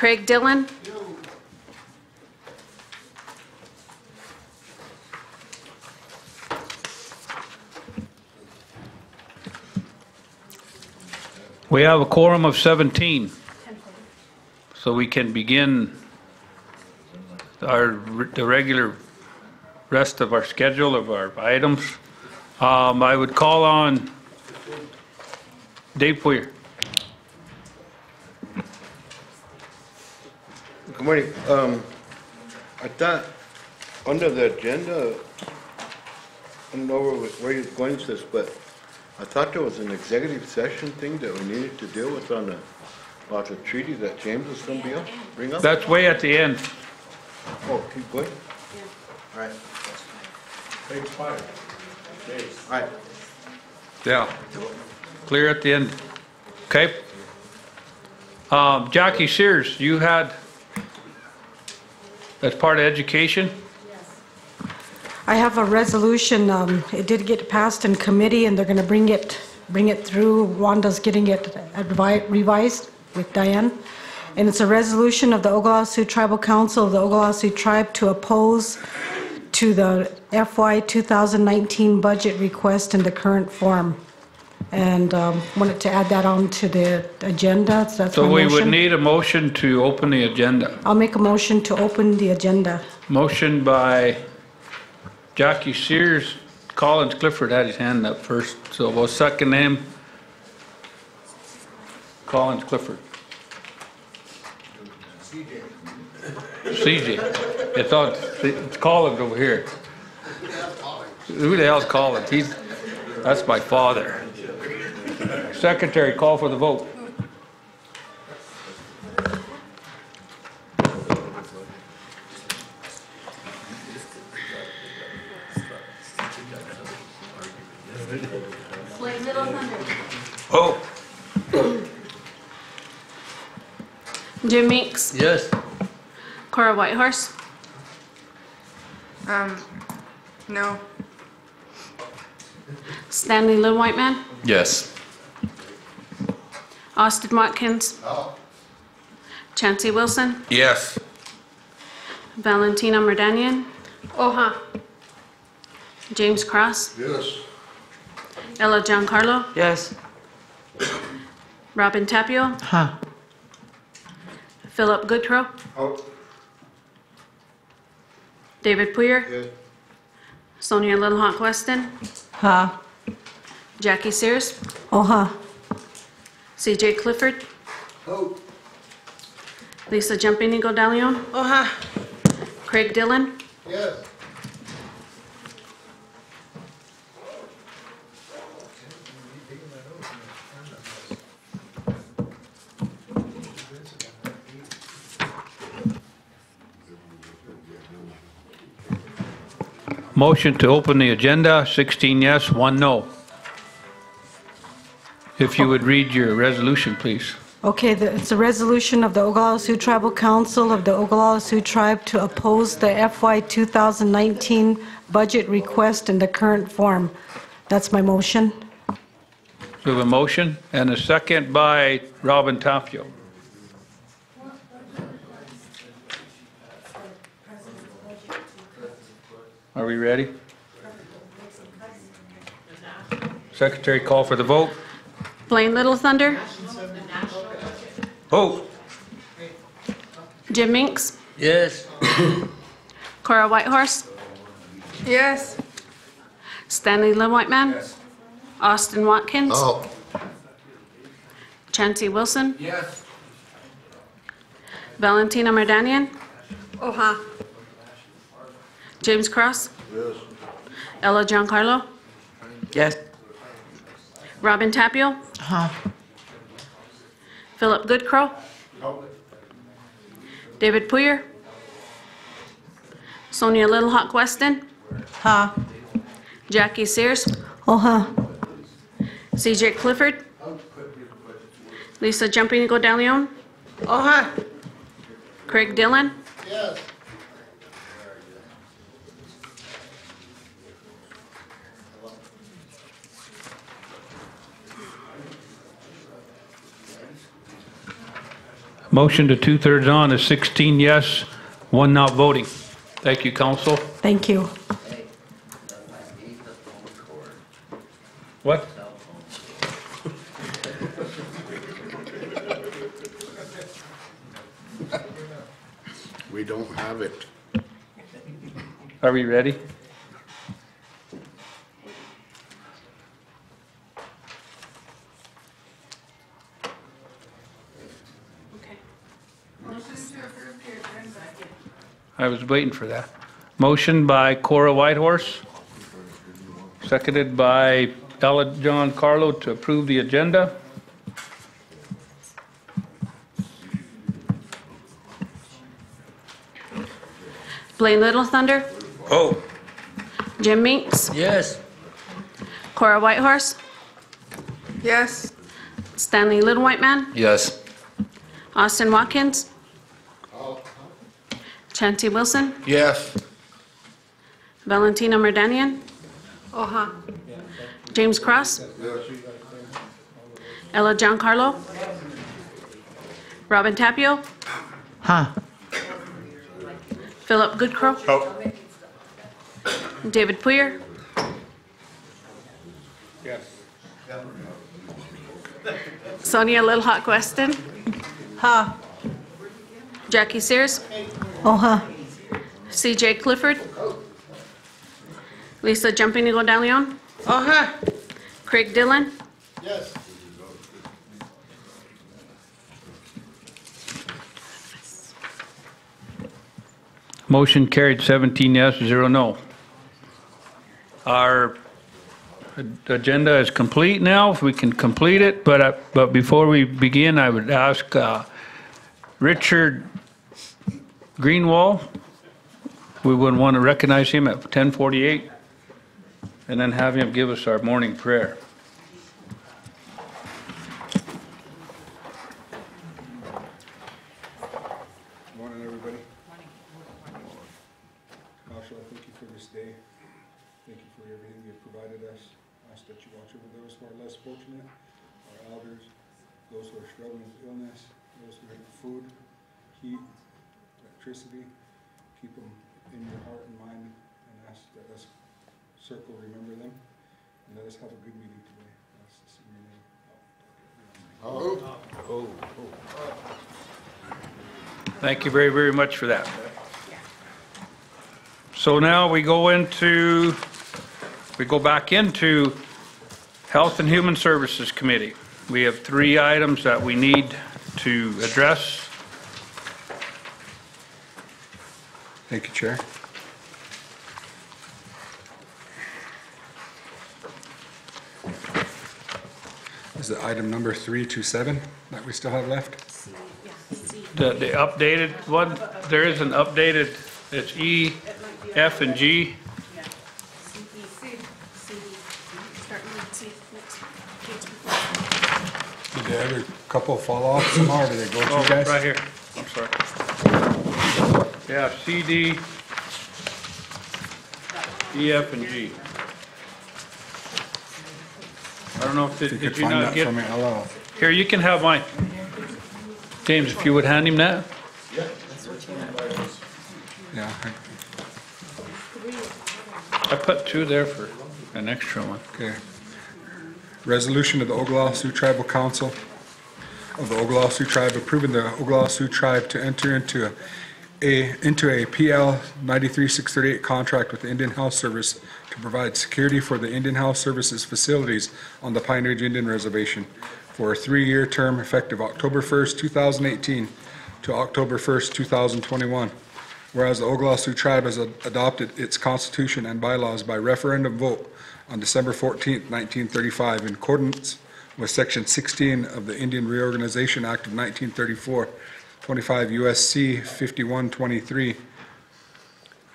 Craig Dillon. We have a quorum of 17, so we can begin the regular rest of our schedule of our items. I would call on Dave Poyer. Good morning. I thought under the agenda, I don't know where you're going with this, but I thought there was an executive session thing that we needed to deal with on about the treaty that James was going to bring up. That's way at the end. Oh, keep going? Yeah. All right. Page 5. All right. Yeah. Clear at the end. Okay. Jackie Sears, you had, as part of education? I have a resolution. It did get passed in committee, and they're going to bring it through. Wanda's getting it revised with Diane. And it's a resolution of the Oglala Sioux Tribal Council of the Oglala Sioux Tribe to oppose to the FY 2019 budget request in the current form. And wanted to add that on to the agenda. So that's my So we motion. would need a motion to open the agenda. I'll make a motion to open the agenda. Motion by Jackie Sears. Collins Clifford had his hand up first, so we'll second him. Collins Clifford. CJ. I thought it's Collins over here. Who the hell's Collins? That's my father. Secretary, call for the vote. Oh. Jim Meeks. Yes. Cora Whitehorse. No. Stanley Little White Man. Yes. Austin Watkins. Chancey Wilson. Yes. Valentina Merdanian. Oha. James Cross. Yes. Ella Giancarlo. Yes. Robin Tapio. Huh. Philip Goodrow. Oh. David Poyer. Yes. Sonia Little Hawk Weston. Huh. Jackie Sears. Oh, huh. CJ Clifford. Oh. Lisa Jumping Eagle DeLeon. Oh, huh. Craig Dillon. Yes. Motion to open the agenda, 16 yes, 1 no. If you would read your resolution, please. Okay, it's a resolution of the Oglala Sioux Tribal Council of the Oglala Sioux Tribe to oppose the FY 2019 budget request in the current form. That's my motion. We have a motion and a second by Robin Tapio. Are we ready? Secretary, call for the vote. Blaine Little Thunder. Vote. Jim Minks. Yes. Cora Whitehorse. Yes. Stanley Little White Man. Austin Watkins. Oh. Chancey Wilson. Yes. Valentina Merdanian. Oha. James Cross. Yes. Ella Giancarlo. Yes. Robin Tapio. Huh. Philip Goodrow. David Poyer. Sonia Little Hawk Weston. Huh. Jackie Sears. Oh, huh. CJ Clifford. Lisa Jumping Eagle DeLeon. Oh, huh. Craig Dillon. Yes. Motion to 2/3 on is 16 yes, 1 not voting. Thank you, council. Thank you. What? We don't have it. Are we ready? Okay. I was waiting for that. Motion by Cora Whitehorse, seconded by Ella John Carlo to approve the agenda. Blaine Little Thunder, Oh. Jim Meeks, Yes. Cora Whitehorse, Yes. Stanley Little White Man, Yes. Austin Watkins, Chanty Wilson, Yes. Valentina Merdanian, Oha. James Cross, Ella Giancarlo, Robin Tapio, Philip Goodcrow, David Poyer, Yes. Sonia Little Hawk Weston, Jackie Sears, CJ Clifford, Lisa Jumping Eagle DeLeon, Craig Dillon, Yes. Motion carried 17 yes, 0 no. Our agenda is complete now, if we can complete it, but before we begin, I would ask Richard Greenwall, we would want to recognize him at 10:48, and then have him give us our morning prayer. Morning, everybody. Marshall, I thank you for this day. Thank you for everything you've provided us. I ask that you watch over those who are less fortunate, our elders, those who are struggling with illness, those who have food, heat, electricity. Keep them in your heart and mind, and ask that us circle, remember them, and let us have a good meeting today. That's in your name. Thank you very, very much for that. So now we go back into Health and Human Services Committee. We have 3 items that we need to address. Thank you, Chair. Is it item number 327 that we still have left? The updated one, there is an updated, it's E, F, and G. Did the other couple fall off somehow, or did they go to Oh, you guys? right here, I'm sorry. Yeah, C, D, E, F, and G. I don't know if, If you did could you find not that get, for me, I'll, here, you can have mine. James, if you would hand him that. yeah, I put 2 there for an extra one. okay. Resolution of the Oglala Sioux Tribal Council of the Oglala Sioux Tribe approving the Oglala Sioux Tribe to enter into a PL 93-638 contract with the Indian Health Service to provide security for the Indian Health Services facilities on the Pine Ridge Indian Reservation for a 3-year term effective October 1st, 2018 to October 1st, 2021. Whereas the Oglala Sioux Tribe has adopted its constitution and bylaws by referendum vote on December 14th, 1935, in accordance with Section 16 of the Indian Reorganization Act of 1934, 25 U.S.C. 5123,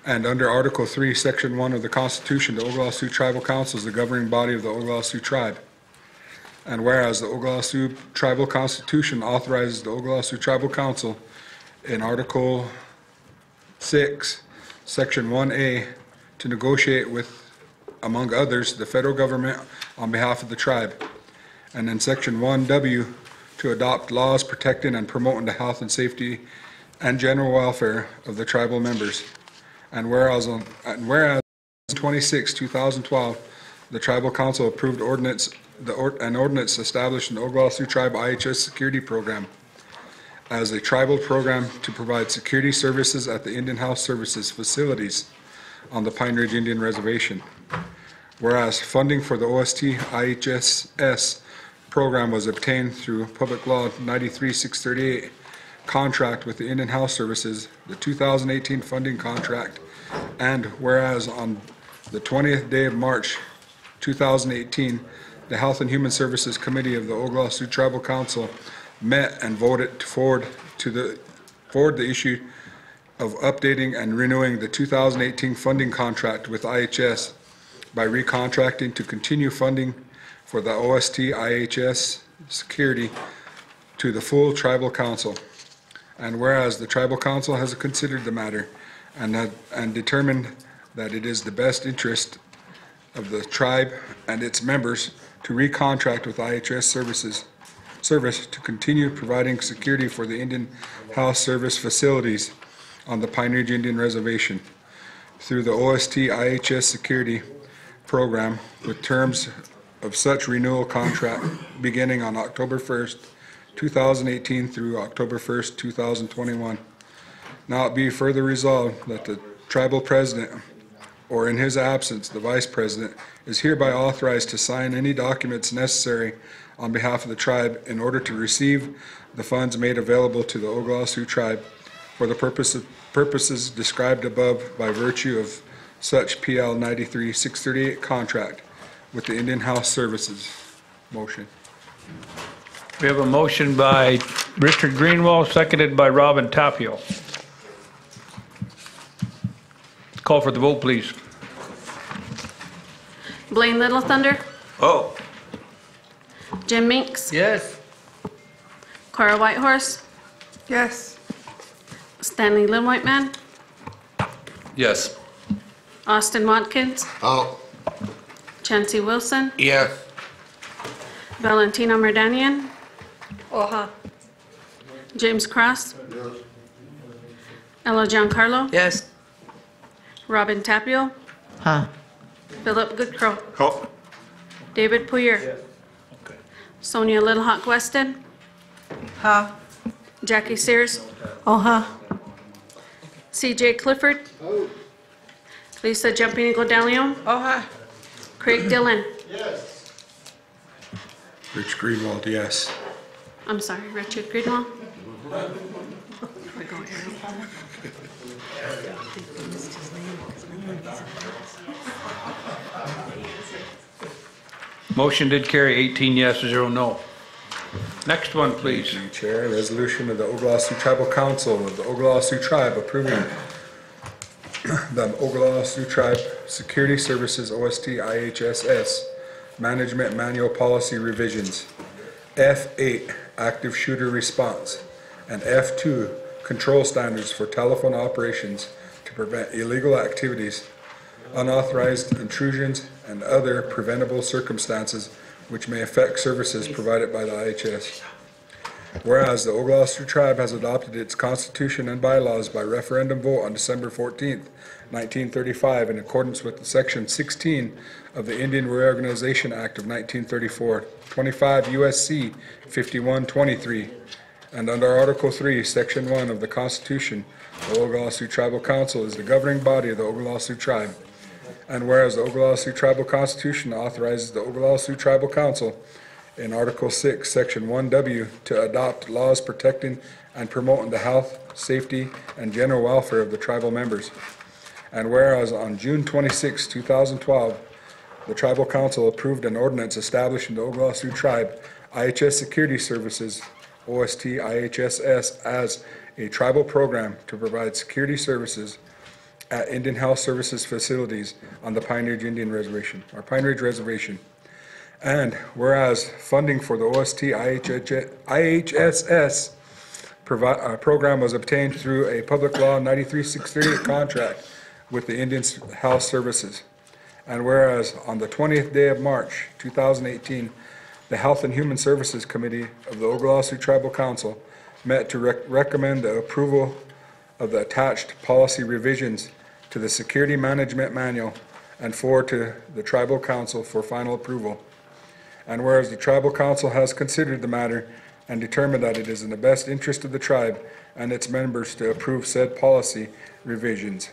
and under Article 3, Section 1 of the Constitution, the Oglala Sioux Tribal Council is the governing body of the Oglala Sioux Tribe. And whereas the Oglala Sioux Tribal Constitution authorizes the Oglala Sioux Tribal Council in Article 6, Section 1A, to negotiate with, among others, the federal government on behalf of the tribe. And in Section 1W, to adopt laws protecting and promoting the health and safety and general welfare of the tribal members. And whereas 26, 2012, the Tribal Council approved an ordinance establishing the Oglala Sioux Tribe IHS Security Program as a tribal program to provide security services at the Indian Health Services facilities on the Pine Ridge Indian Reservation. Whereas funding for the OST IHSS program was obtained through Public Law 93-638 contract with the Indian Health Services, the 2018 funding contract, and whereas on the 20th day of March 2018, the Health and Human Services Committee of the Oglala Sioux Tribal Council met and voted to forward the issue of updating and renewing the 2018 funding contract with IHS by recontracting to continue funding for the OST IHS security to the full Tribal Council. And whereas the Tribal Council has considered the matter and determined that it is the best interest of the tribe and its members to recontract with IHS Service to continue providing security for the Indian Health Service facilities on the Pine Ridge Indian Reservation through the OST IHS Security Program with terms of such renewal contract beginning on October 1st, 2018 through October 1st, 2021. Now it be further resolved that the tribal president, or in his absence, the vice president, is hereby authorized to sign any documents necessary on behalf of the tribe in order to receive the funds made available to the Oglala Sioux tribe for the purposes described above by virtue of such PL 93-638 contract with the Indian Health Services. Motion. We have a motion by Richard Greenwald, seconded by Robin Tapio. Call for the vote, please. Blaine Little Thunder, Oh. Jim Minks, Yes. Cora Whitehorse, Yes. Stanley Lynn White Man, Yes. Austin Watkins, Oh, Chancey Wilson, Yes. Valentino Merdanian, Oha. James Cross, Ella Giancarlo, Yes. Robin Tapio, Philip Goodcrow, Oh. David Poyer, Sonia Little Hawk Weston, Ha. Jackie Sears, CJ Clifford, Lisa Jumping Eagle DeLeon, Oha. Craig Dillon. Rich Greenwald, yes. I'm sorry, Richard Greenwald. Motion did carry, 18 yes, 0 no. Next one, please. Thank you, Chair. Resolution of the Oglala Sioux Tribal Council of the Oglala Sioux Tribe approving the Oglala Sioux Tribe Security Services OST IHSS Management Manual Policy Revisions. F8 Active Shooter Response and F2 Control Standards for Telephone Operations to prevent illegal activities, unauthorized intrusions, and other preventable circumstances which may affect services provided by the IHS. Whereas the Oglala Sioux Tribe has adopted its constitution and bylaws by referendum vote on December 14th, 1935 in accordance with Section 16 of the Indian Reorganization Act of 1934, 25 U.S.C. 5123, and under Article 3, Section 1 of the Constitution, the Oglala Sioux Tribal Council is the governing body of the Oglala Sioux Tribe. And whereas the Oglala Sioux Tribal Constitution authorizes the Oglala Sioux Tribal Council in Article 6, Section 1W to adopt laws protecting and promoting the health, safety, and general welfare of the tribal members. And whereas on June 26, 2012, the Tribal Council approved an ordinance establishing the Oglala Sioux Tribe IHS Security Services, OST IHSS, as a tribal program to provide security services at Indian Health Services facilities on the Pine Ridge Indian Reservation, or Pine Ridge Reservation. And whereas funding for the OST IHSS program was obtained through a Public Law 93-638 contract with the Indian Health Services. And whereas on the 20th day of March 2018, the Health and Human Services Committee of the Oglala Sioux Tribal Council met to recommend the approval of the attached policy revisions to the Security Management Manual and forward to the Tribal Council for final approval. And whereas the Tribal Council has considered the matter and determined that it is in the best interest of the tribe and its members to approve said policy revisions.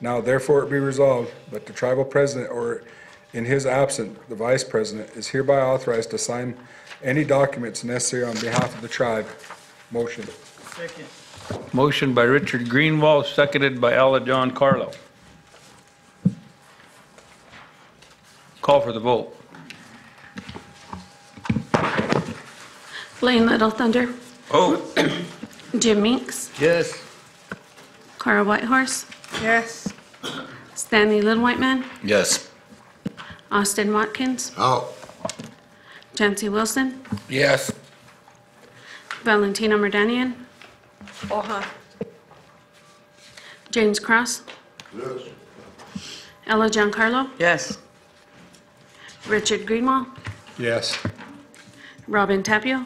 Now therefore it be resolved that the tribal president, or in his absence, the vice president, is hereby authorized to sign any documents necessary on behalf of the tribe. Motion. Motion by Richard Greenwald, seconded by Ella John Carlo. Call for the vote. Blaine Little Thunder. Oh. Jim Meeks. Yes. Carl Whitehorse. Yes. Stanley Little White Man. Yes. Austin Watkins. Out. Jancy Wilson. Yes. Valentina Merdanian. James Cross. Yes. Ella Giancarlo. Yes. Richard Greenwald. Yes. Robin Tapio.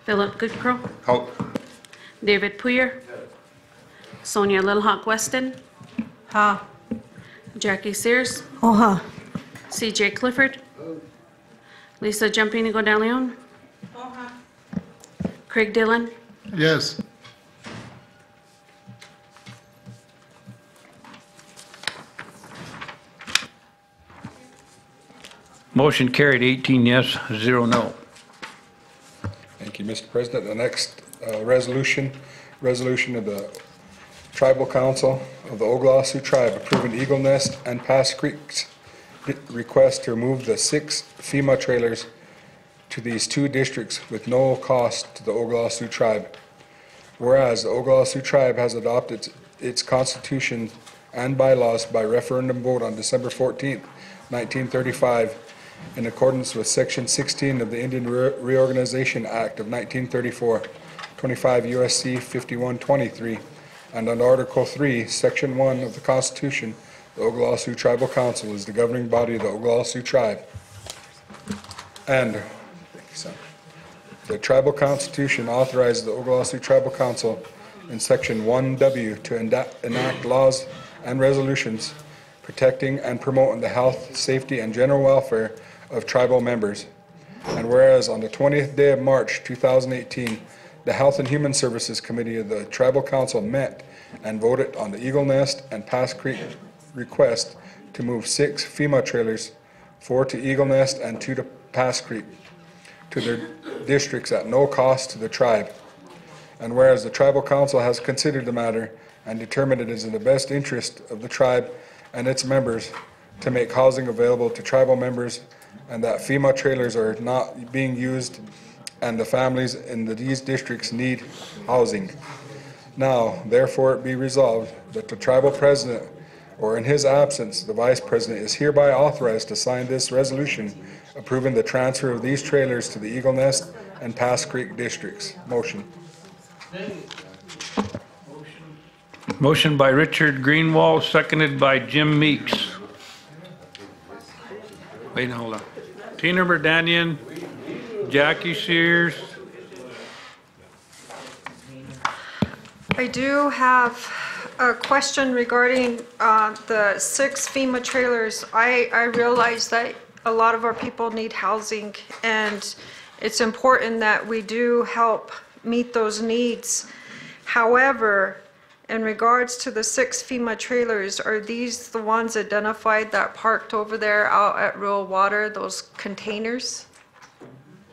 Philip Goodcrow. Out. David Puyer. Sonia Little Hawk Weston. Jackie Sears. CJ Clifford. Lisa Jumpinigo de Leon. Craig Dillon. Yes. Motion carried, 18 yes, 0 no. Thank you, Mr. President. The next resolution of the Tribal Council of the Oglala Sioux Tribe approving Eagle Nest and Pass Creek's request to remove the 6 FEMA trailers to these 2 districts with no cost to the Oglala Sioux Tribe. Whereas the Oglala Sioux Tribe has adopted its constitution and bylaws by referendum vote on December 14th, 1935, in accordance with Section 16 of the Indian Reorganization Act of 1934, 25 U.S.C. 5123, and on Article 3, Section 1 of the Constitution, the Oglala Sioux Tribal Council is the governing body of the Oglala Sioux Tribe. And the Tribal Constitution authorizes the Oglala Sioux Tribal Council in Section 1W to enact laws and resolutions protecting and promoting the health, safety, and general welfare of tribal members. And whereas on the 20th day of March 2018, the Health and Human Services Committee of the Tribal Council met and voted on the Eagle Nest and Pass Creek request to move 6 FEMA trailers, 4 to Eagle Nest and 2 to Pass Creek, to their districts at no cost to the tribe. And whereas the Tribal Council has considered the matter and determined it is in the best interest of the tribe and its members to make housing available to tribal members, and that FEMA trailers are not being used and the families in these districts need housing. Now, therefore it be resolved that the tribal president, or in his absence, the vice president, is hereby authorized to sign this resolution approving the transfer of these trailers to the Eagle Nest and Pass Creek districts. Motion. Motion by Richard Greenwald, seconded by Jim Meeks. Wait, hold on. Tina Merdanian, Jackie Sears. I do have a question regarding the 6 FEMA trailers. I realize that a lot of our people need housing, and it's important that we do help meet those needs. However, in regards to the 6 FEMA trailers, are these the ones identified that parked over there out at Rural Water, those containers?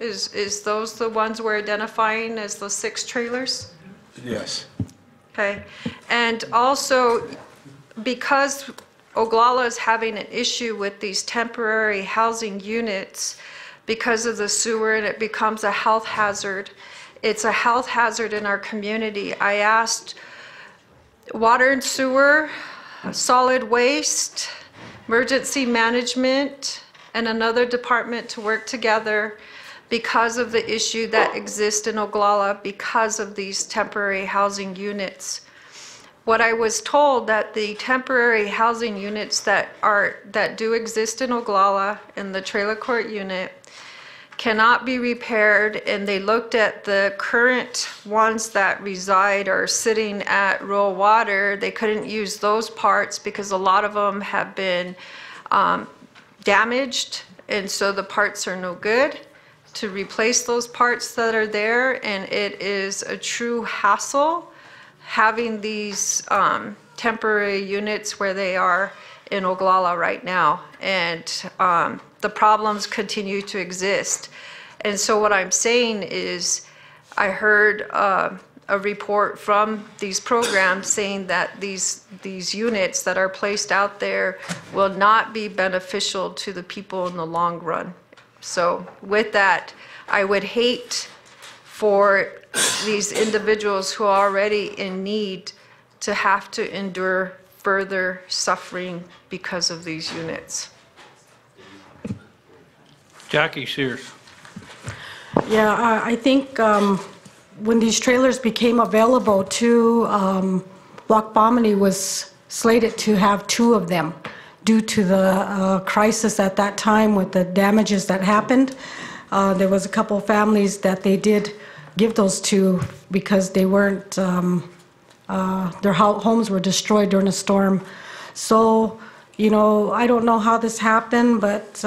Is those the ones we're identifying as the 6 trailers? Yes. Okay. And also, because Oglala is having an issue with these temporary housing units because of the sewer, and it becomes a health hazard. It's a health hazard in our community. I asked Water and Sewer, Solid Waste, Emergency Management, and another department to work together because of the issue that exists in Oglala because of these temporary housing units. what I was told that the temporary housing units that do exist in Oglala in the trailer court unit cannot be repaired, and they looked at the current ones that reside or sitting at rural water. They couldn't use those parts because a lot of them have been damaged, and so the parts are no good to replace those parts that are there, and it is a true hassle having these temporary units where they are in Oglala right now, and the problems continue to exist. And so what I'm saying is, I heard a report from these programs saying that these units that are placed out there will not be beneficial to the people in the long run. So with that, I would hate for these individuals who are already in need to have to endure further suffering because of these units. Jackie Sears. Yeah, I think when these trailers became available too, Wakbamani was slated to have 2 of them due to the crisis at that time with the damages that happened. There was a couple of families that they did give those to because they weren't, their homes were destroyed during a storm. So, you know, I don't know how this happened, but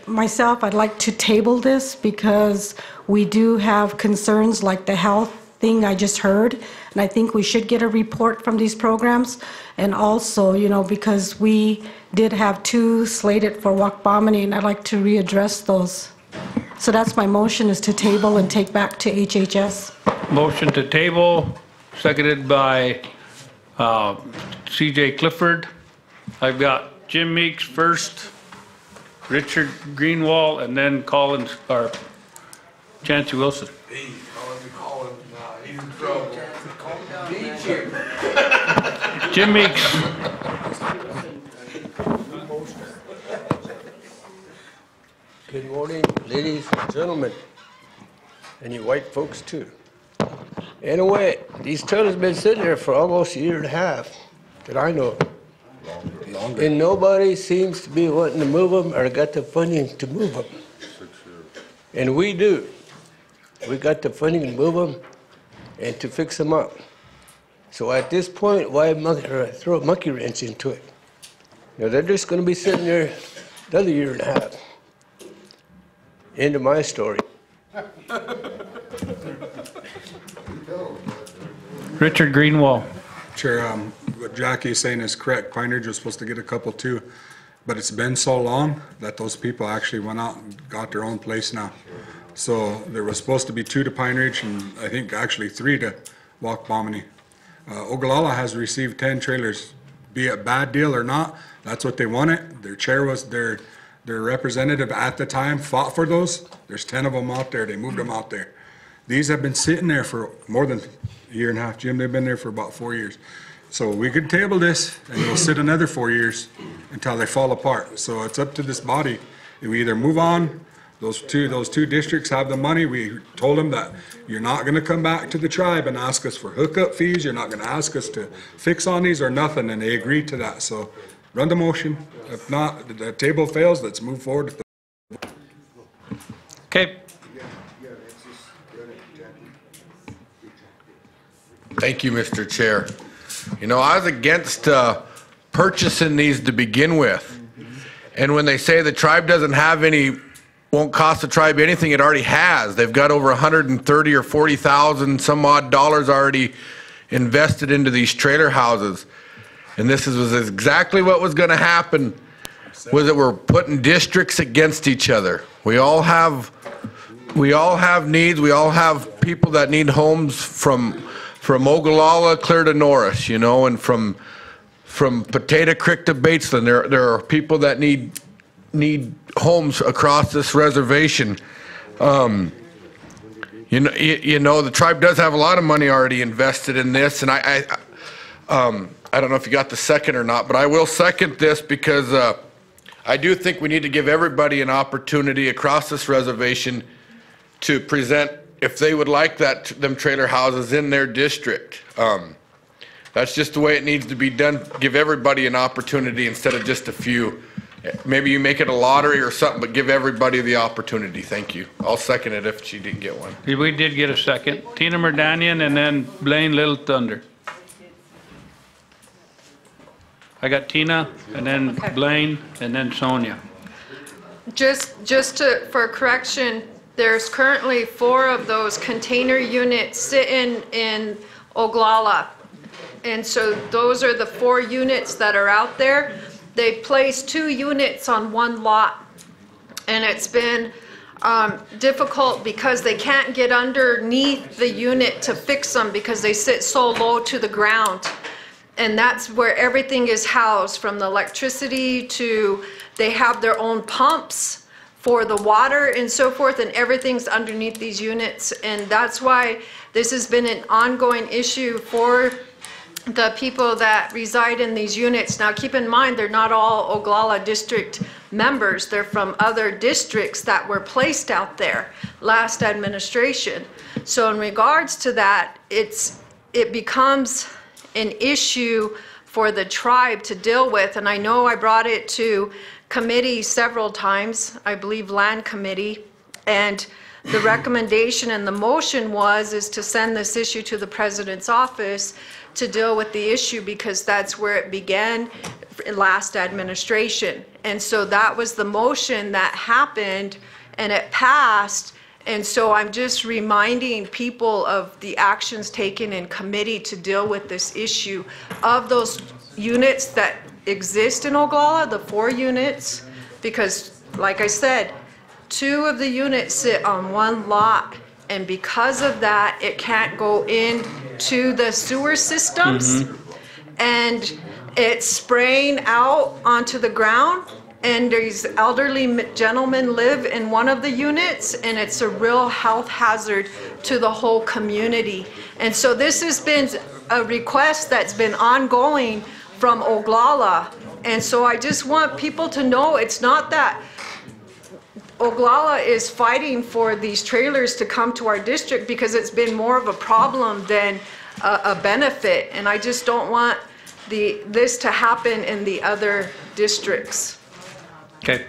myself, I'd like to table this because we do have concerns like the health thing I just heard, and I think we should get a report from these programs. And also, you know, because we did have 2 slated for Wakbamani, and I'd like to readdress those. So that's my motion, is to table and take back to HHS. Motion to table, seconded by CJ Clifford. I've got Jim Meeks first, Richard Greenwald, and then Collins, or Chancey Wilson. Jim Meeks. Good morning, ladies and gentlemen, and you white folks too. Anyway, these trailers been sitting there for almost a year and a half that I know of. Longer. And nobody seems to be wanting to move them or got the funding to move them. And we do. We got the funding to move them and to fix them up. So at this point, why throw a monkey wrench into it? Now they're just going to be sitting there another year and a half. End of my story. Richard Greenwald. Chair, what Jackie is saying is correct. Pine Ridge was supposed to get a couple too, but it's been so long that those people actually went out and got their own place now. So there was supposed to be 2 to Pine Ridge, and I think actually 3 to Wakbamani. Oglala has received 10 trailers, be it a bad deal or not. That's what they wanted. Their chair was their representative at the time fought for those. There's 10 of them out there. They moved them out there. These have been sitting there for more than a year and a half, Jim. They've been there for about 4 years. So we could table this and it'll sit another 4 years until they fall apart. So it's up to this body. We either move on, those two districts have the money. We told them that you're not gonna come back to the tribe and ask us for hookup fees. You're not gonna ask us to fix on these or nothing, and they agreed to that. So run the motion. If not, the table fails, let's move forward. Okay. Thank you, Mr. Chair. You know, I was against purchasing these to begin with. And when they say the tribe doesn't have any, won't cost the tribe anything, it already has. They've got over 130 or 40,000 some odd dollars already invested into these trailer houses. And this was exactly what was going to happen, was that we're putting districts against each other. We all have needs. We all have people that need homes from Oglala clear to Norris, you know, and from Potato Creek to Batesland. There are people that need homes across this reservation. You know, the tribe does have a lot of money already invested in this, and I don't know if you got the second or not, but I will second this because I do think we need to give everybody an opportunity across this reservation to present if they would like them trailer houses in their district. That's just the way it needs to be done. Give everybody an opportunity instead of just a few. Maybe you make it a lottery or something, but give everybody the opportunity. Thank you. I'll second it if she didn't get one. We did get a second. Tina Merdanian and then Blaine Little Thunder. I got Tina and then Blaine and then Sonia. For correction, there's currently 4 of those container units sitting in Oglala. And so those are the 4 units that are out there. They placed 2 units on 1 lot. And it's been difficult because they can't get underneath the unit to fix them because they sit so low to the ground. And that's where everything is housed, from the electricity to, they have their own pumps for the water and so forth, and everything's underneath these units. And that's why this has been an ongoing issue for the people that reside in these units. Now keep in mind, they're not all Oglala district members. They're from other districts that were placed out there last administration. So in regards to that, it becomes an issue for the tribe to deal with. And I know I brought it to committee several times, I believe land committee, and the recommendation and the motion is to send this issue to the president's office to deal with the issue, because that's where it began in last administration. And so that was the motion that happened and it passed. And so I'm just reminding people of the actions taken in committee to deal with this issue of those units that exist in Oglala, the 4 units, because like I said, 2 of the units sit on 1 lot. And because of that, it can't go into the sewer systems. And it's spraying out onto the ground. And these elderly gentlemen live in one of the units, and it's a real health hazard to the whole community. And so this has been a request that's been ongoing from Oglala. And so I just want people to know it's not that Oglala is fighting for these trailers to come to our district, because it's been more of a problem than a benefit. And I just don't want this to happen in the other districts. Okay.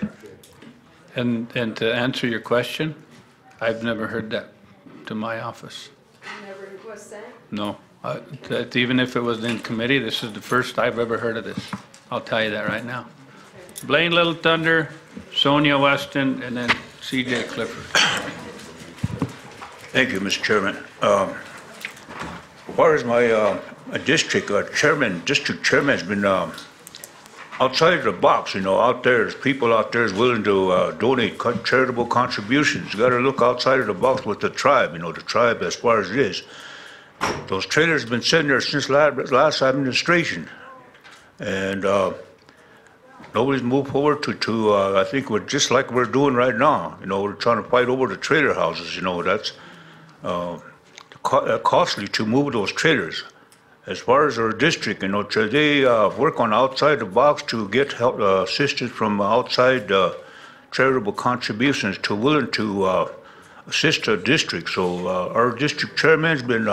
And to answer your question, I've never heard that to my office. Never was sent? No. Even if it was in committee, this is the first I've ever heard of this. I'll tell you that right now. Blaine Little Thunder, Sonia Weston, and then C.J. Clifford. Thank you, Mr. Chairman. As far as my district chairman has been outside of the box, out there. There's people out there is willing to donate charitable contributions. You got to look outside of the box with the tribe. The tribe, as far as it is, those trailers have been sitting there since last administration, and nobody's moved forward to I think we're just like we're doing right now. We're trying to fight over the trailer houses. That's costly to move those trailers. As far as our district, they work on outside the box to get help, assistance from outside charitable contributions to willing to assist the district. So our district chairman's been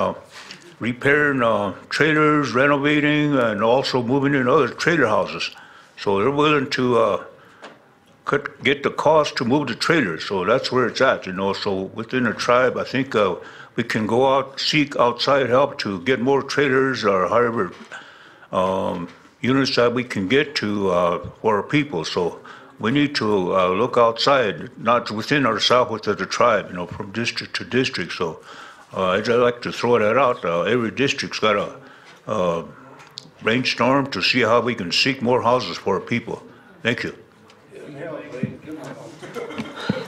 repairing trailers, renovating, and also moving in other trailer houses. So they're willing to get the cost to move the trailers. So that's where it's at, So within the tribe, I think we can go out, seek outside help to get more trailers or however units that we can get to for our people. So we need to look outside, not within ourselves, within the tribe, from district to district. So I'd like to throw that out. Every district's got a brainstorm to see how we can seek more houses for our people. Thank you.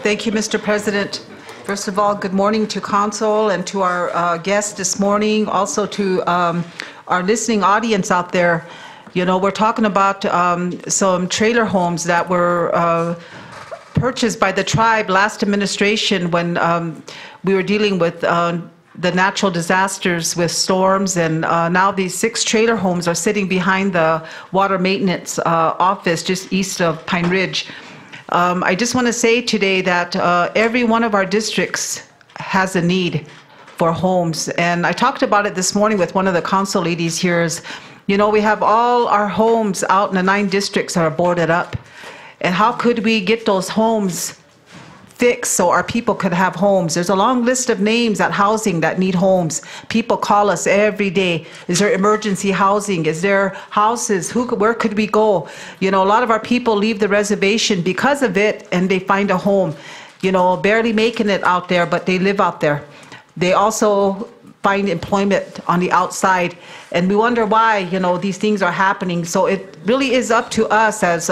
Thank you, Mr. President. First of all, good morning to council and to our guests this morning, also to our listening audience out there. We're talking about some trailer homes that were purchased by the tribe last administration when we were dealing with the natural disasters with storms, and now these 6 trailer homes are sitting behind the water maintenance office just east of Pine Ridge. I just want to say today that every one of our districts has a need for homes. And I talked about it this morning with one of the council ladies here is, you know, we have all our homes out in the 9 districts that are boarded up. And how could we get those homes fixed so our people could have homes? There's a long list of names at housing that need homes. People call us every day. Is there emergency housing? Is there houses? Where could we go? You know, a lot of our people leave the reservation because of it, and they find a home. You know, barely making it out there, but they live out there. They also find employment on the outside, and we wonder why, you know, these things are happening. So it really is up to us as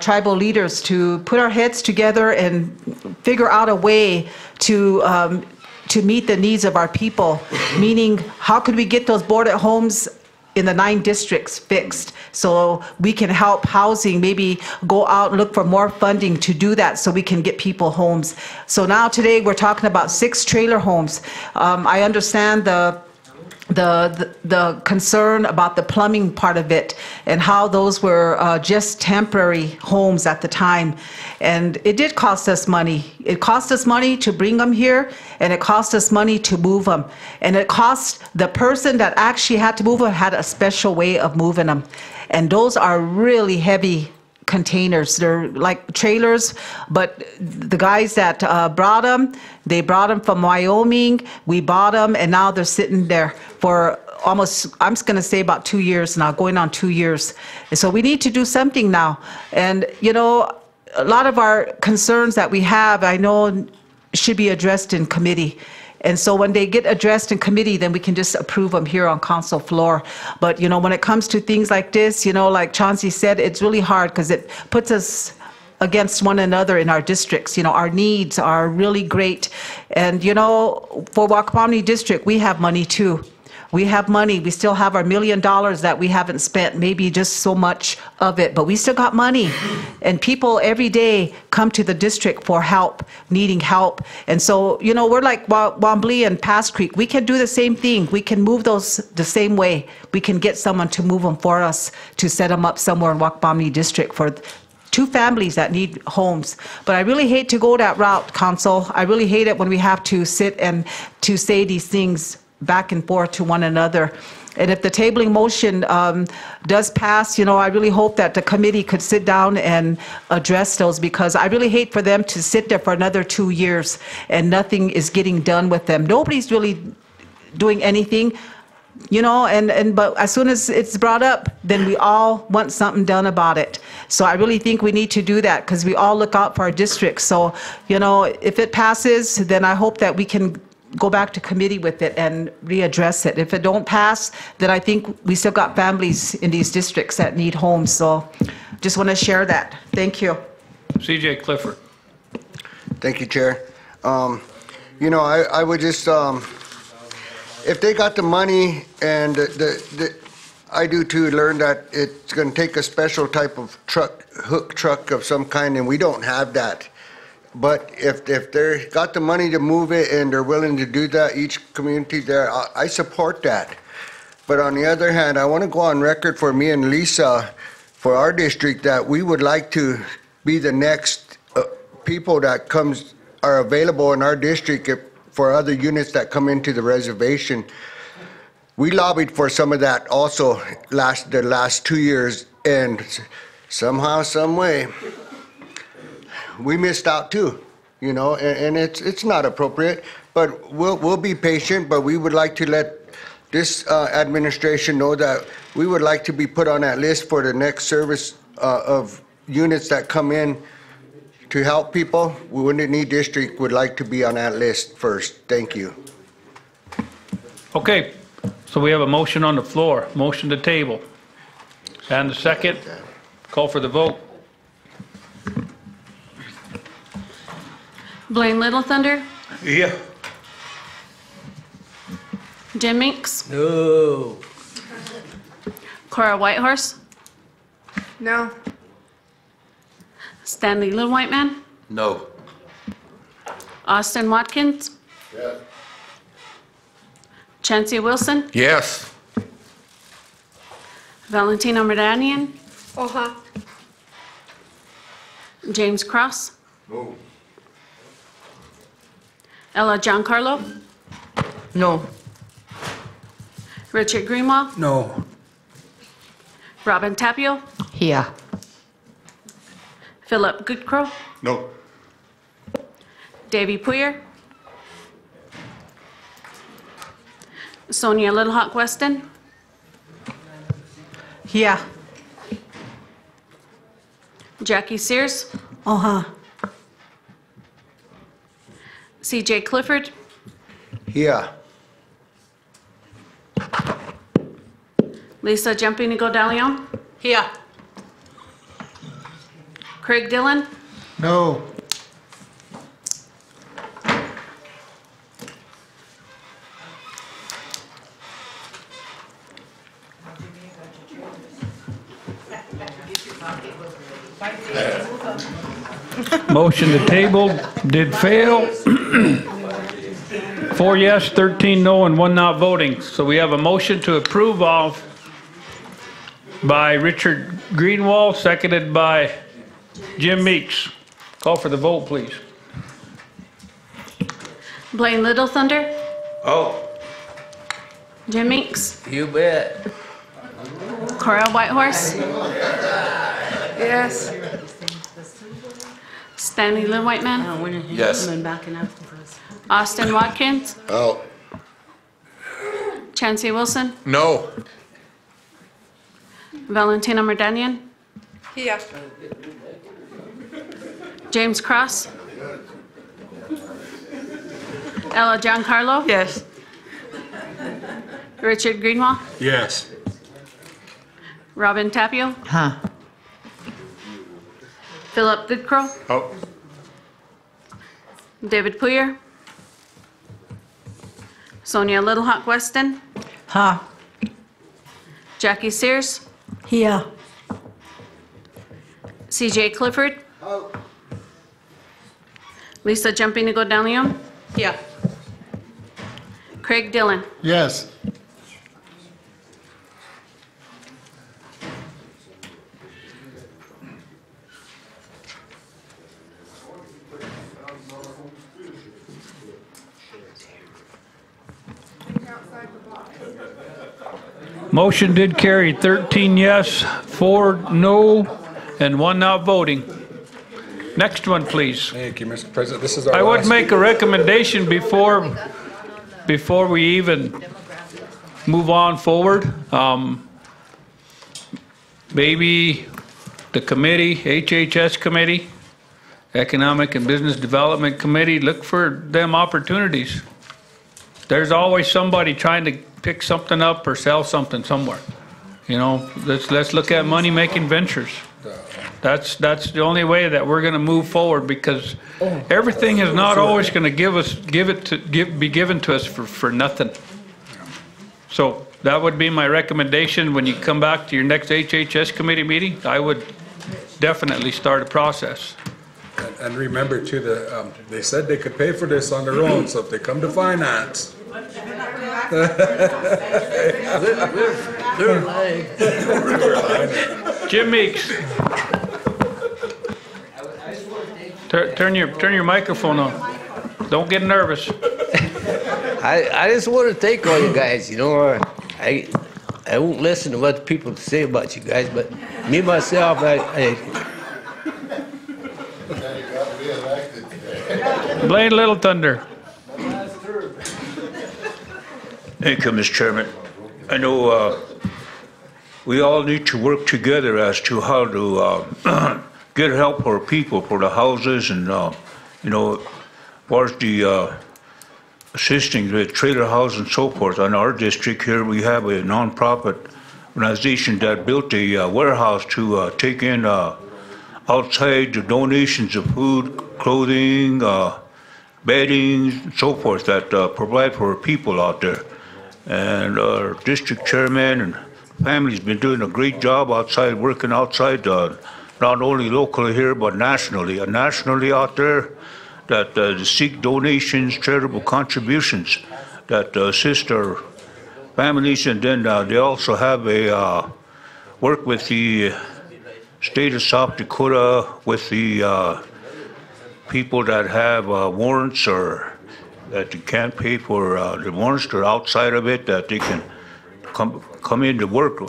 tribal leaders to put our heads together and figure out a way to meet the needs of our people, meaning how could we get those boarded homes in the 9 districts fixed so we can help housing, maybe go out and look for more funding to do that so we can get people homes. So now today we're talking about 6 trailer homes. I understand the concern about the plumbing part of it and how those were just temporary homes at the time. And it did cost us money. It cost us money to bring them here, and it cost us money to move them. And it cost the person that actually had to move them had a special way of moving them. And those are really heavy containers. They're like trailers, but the guys that brought them, they brought them from Wyoming. We bought them, and now they're sitting there for almost, I'm just going to say about 2 years now, going on 2 years. And so we need to do something now. And, you know, a lot of our concerns that we have, I know, should be addressed in committee. And so when they get addressed in committee, then we can just approve them here on council floor. But, you know, when it comes to things like this, you know, like Chauncey said, it's really hard because it puts us against one another in our districts. You know, our needs are really great. And, you know, for Waukopamni District, we have money too. We have money. We still have our $1 million that we haven't spent, maybe just so much of it, but we still got money. And people every day come to the district for help, needing help. And so, you know, we're like Wombly and Pass Creek. We can do the same thing. We can move those the same way. We can get someone to move them for us, to set them up somewhere in Waukopamni District for 2 families that need homes. But I really hate to go that route, Council. I really hate it when we have to sit and to say these things back and forth to one another. And if the tabling motion does pass, you know, I really hope that the committee could sit down and address those, because I really hate for them to sit there for another 2 years and nothing is getting done with them. Nobody's really doing anything, you know, but as soon as it's brought up, then we all want something done about it. So I really think we need to do that because we all look out for our districts. So, you know, if it passes, then I hope that we can go back to committee with it and readdress it. If it don't pass, then I think we still got families in these districts that need homes. So just want to share that. Thank you. CJ Clifford. Thank you, Chair. You know, I would just, if they got the money, and I do too, learn that it's going to take a special type of truck, hook truck of some kind, and we don't have that. But if they got the money to move it and they're willing to do that, each community there, I support that. But on the other hand, I want to go on record for me and Lisa, for our district, that we would like to be the next people that are available in our district for other units that come into the reservation. We lobbied for some of that also the last 2 years, and somehow, some way, we missed out too, you know, and it's not appropriate, but we'll be patient. But we would like to let this administration know that we would like to be put on that list for the next service of units that come in to help people. We Wounded Knee District would like to be on that list first. Thank you. Okay, so we have a motion on the floor, motion to table. And the second, call for the vote. Blaine Little Thunder, Yeah. Jim Minks, No. Cora Whitehorse, No. Stanley Little White Man, No. Austin Watkins, Yes. Chancey Wilson, Yes. Valentino Medanian, Uh-huh. James Cross, No. Ella Giancarlo, No. Richard Greenwald, No. Robin Tapio, Here. Philip Goodcrow, No. Davy Poyer, Sonia Little Hawk Weston, Here. Jackie Sears, Uh-huh. CJ Clifford, Yeah. Lisa Jumping Godalion, Here. Craig Dillon, No. Motion to table did fail. 4 yes, 13 no, and 1 not voting. So we have a motion to approve of by Richard Greenwald, seconded by Jim Meeks. Call for the vote, please. Blaine Little Thunder, Oh, Jim Meeks, you bet. Coral Whitehorse, Yes. Stanley Lynn Whiteman, Yes. Austin Watkins, Out. Chancey Wilson, No. Valentina Merdanian, Here. James Cross, Ella Giancarlo, Yes. Richard Greenwald, Yes. Robin Tapio, Huh. Philip Goodcrow, Out. David Poyer, Sonia Little Hawk Weston, Huh. Jackie Sears, Here. CJ Clifford, Lisa Jumping Godalion, Here. Craig Dillon. Yes. Motion did carry 13 yes, 4 no, and 1 not voting. Next one, please. Thank you, Mr. President. This is our I would last- make a recommendation before we even move on forward. Maybe the committee, HHS committee, Economic and Business Development Committee, look for them opportunities. There's always somebody trying to pick something up or sell something somewhere. You know, let's look at money-making ventures. That's the only way that we're gonna move forward, because everything is not always gonna be given to us for nothing. So that would be my recommendation when you come back to your next HHS committee meeting. I would definitely start a process. And remember too, they said they could pay for this on their own, so if they come to finance. They're lying. Jim Meeks. Turn your microphone on. Don't get nervous. I just want to thank all you guys, you know, I won't listen to what people say about you guys, but me, myself, Blaine Little Thunder. Thank you, Mr. Chairman. I know we all need to work together as to how to get help for people, for the houses, and, you know, as far as the assisting the trailer house and so forth. In our district here, we have a nonprofit organization that built a warehouse to take in outside donations of food, clothing, bedding, and so forth that provide for people out there. And our district chairman and family's been doing a great job outside, working outside, not only locally here, but nationally. And nationally out there, that seek donations, charitable contributions that assist our families. And then they also have a work with the state of South Dakota with the people that have warrants or that you can't pay for the ones that are outside of it, that they can come in to work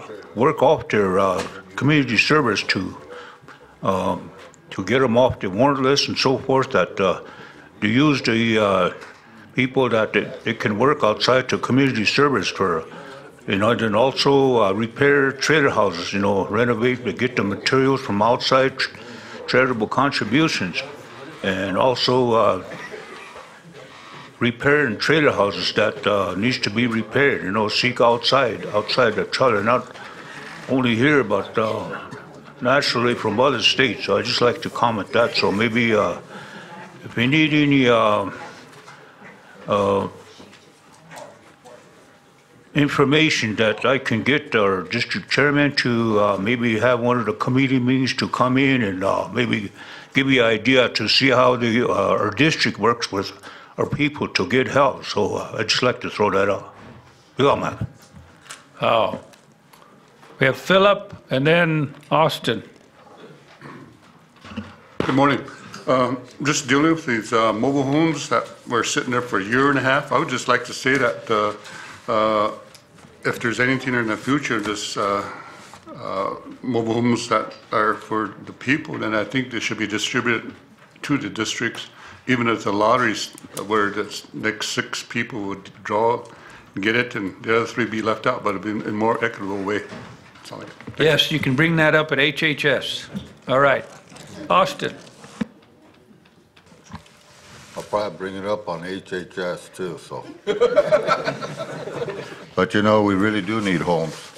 off their community service to get them off the warrant list and so forth, that to use the people that they can work outside to community service for, and also repair trailer houses, renovate, to get the materials from outside charitable contributions, and also repairing trailer houses that needs to be repaired, seek outside the trailer, not only here, but nationally from other states. So I'd just like to comment that. So maybe if we need any information that I can get our district chairman to maybe have one of the committee meetings to come in and maybe give you an idea to see how our district works with our people to get help. So I'd just like to throw that out. Yeah, man. Oh. We have Philip and then Austin. Good morning. Just dealing with these mobile homes that were sitting there for a year and a half. I would just like to say that if there's anything in the future, this mobile homes that are for the people, then I think they should be distributed to the districts, even if the lotteries where the next 6 people would draw and get it, and the other 3 be left out, but in a more equitable way. That's all I got. Yes, you can bring that up at HHS. All right. Austin. I'll probably bring it up on HHS too, so. But we really do need homes.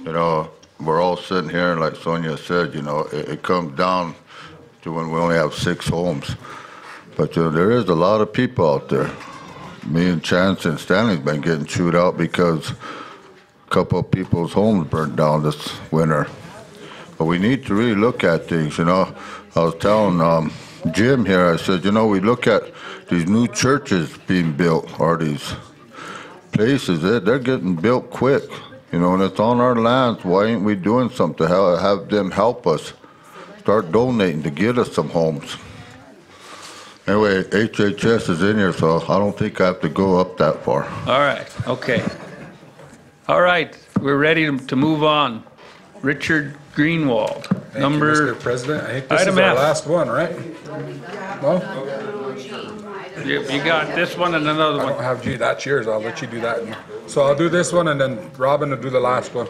We're all sitting here, and like Sonia said, it comes down to when we only have 6 homes. But there is a lot of people out there. Me and Chance and Stanley's been getting chewed out because a couple of people's homes burned down this winter. But we need to really look at things, I was telling Jim here, I said, we look at these new churches being built, or these places, they're getting built quick, and it's on our lands. Why ain't we doing something to have them help us? Start donating to get us some homes. Anyway, HHS is in here, so I don't think I have to go up that far. All right, okay. All right, we're ready to move on. Richard Greenwald, Thank you, Mr. President. I think this is our last one, right? No? You got this one and another one. I don't have G, that's yours. I'll let you do that. So I'll do this one, and then Robin will do the last one.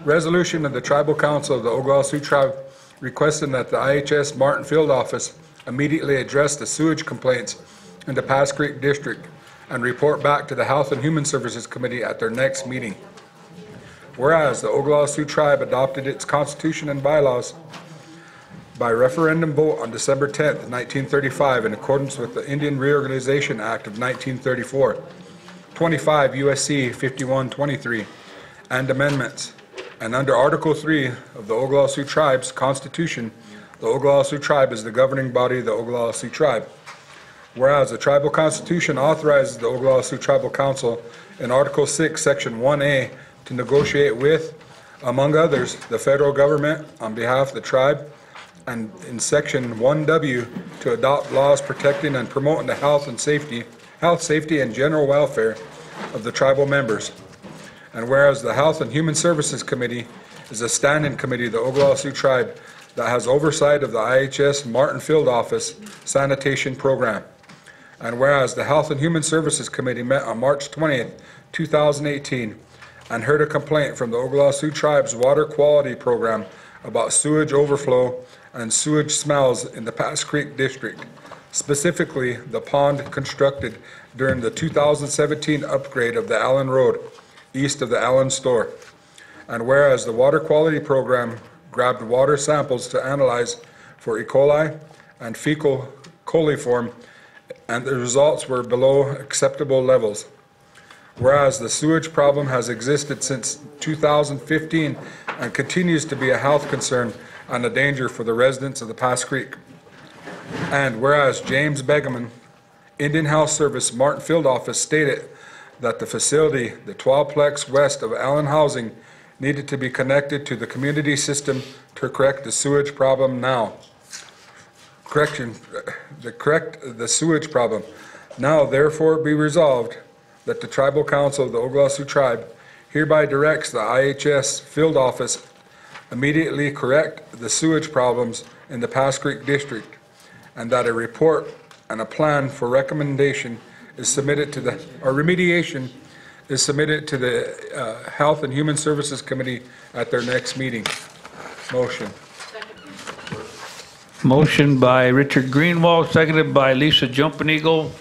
Resolution of the Tribal Council of the Oglala Sioux Tribe requesting that the IHS Martin Field Office immediately address the sewage complaints in the Pass Creek District and report back to the Health and Human Services Committee at their next meeting. Whereas the Oglala Sioux Tribe adopted its constitution and bylaws by referendum vote on December 10th, 1935, in accordance with the Indian Reorganization Act of 1934, 25 USC 5123, and amendments. And under Article 3 of the Oglala Sioux Tribe's Constitution, the Oglala Sioux Tribe is the governing body of the Oglala Sioux Tribe. Whereas the Tribal Constitution authorizes the Oglala Sioux Tribal Council in Article 6, Section 1A, to negotiate with, among others, the federal government on behalf of the tribe, and in Section 1W, to adopt laws protecting and promoting the health, safety, and general welfare of the tribal members. And whereas the Health and Human Services Committee is a standing committee of the Oglala Sioux Tribe that has oversight of the IHS Martin Field Office sanitation program. And whereas the Health and Human Services Committee met on March 20th, 2018, and heard a complaint from the Oglala Sioux Tribe's water quality program about sewage overflow and sewage smells in the Pass Creek District, specifically the pond constructed during the 2017 upgrade of the Allen Road, east of the Allen store. And whereas the water quality program grabbed water samples to analyze for E. coli and fecal coliform, and the results were below acceptable levels. Whereas the sewage problem has existed since 2015 and continues to be a health concern and a danger for the residents of the Pass Creek. And whereas James Begeman, Indian Health Service Martin Field Office, stated that the facility, the 12-plex west of Allen Housing, needed to be connected to the community system to correct the sewage problem now. The sewage problem. Now therefore be resolved that the Tribal Council of the Oglala Sioux Tribe hereby directs the IHS Field Office immediately correct the sewage problems in the Pass Creek District, and that a report and a plan for recommendation is submitted to the, or remediation is submitted to the Health and Human Services Committee at their next meeting. Motion. Motion by Richard Greenwald, seconded by Lisa Jumping Eagle.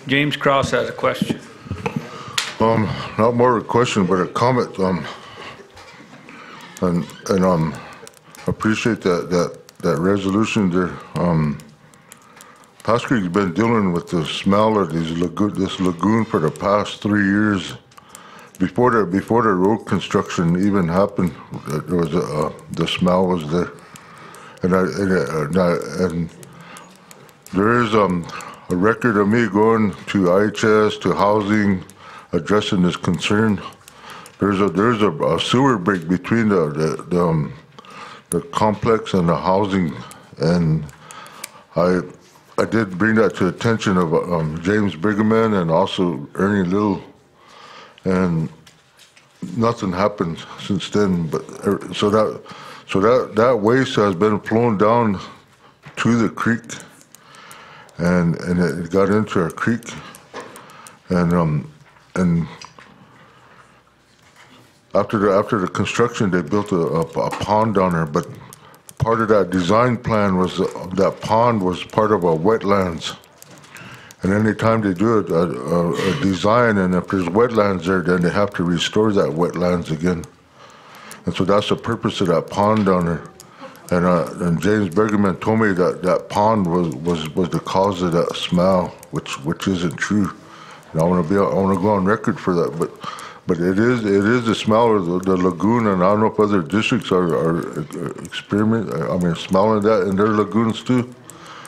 James Cross has a question. Not more a question, but a comment. Appreciate that resolution there. Pass Creek's been dealing with the smell of this lagoon for the past 3 years. Before the road construction even happened, there was the smell was there, and there is a record of me going to IHS, to housing, addressing this concern. There's a sewer break between the complex and the housing, and I did bring that to the attention of James Brigham and also Ernie Little, and nothing happened since then. But so that waste has been flowing down to the creek, and it got into our creek, and after the construction, they built a pond down there, but part of that design plan was that pond was part of a wetlands. And anytime they do a design, and if there's wetlands there, then they have to restore that wetlands again. And so that's the purpose of that pond down there. And James Bergerman told me that pond was the cause of that smell, which isn't true. And I want to go on record for that, but it is the smell of the lagoon, and I don't know if other districts are smelling that in their lagoons too.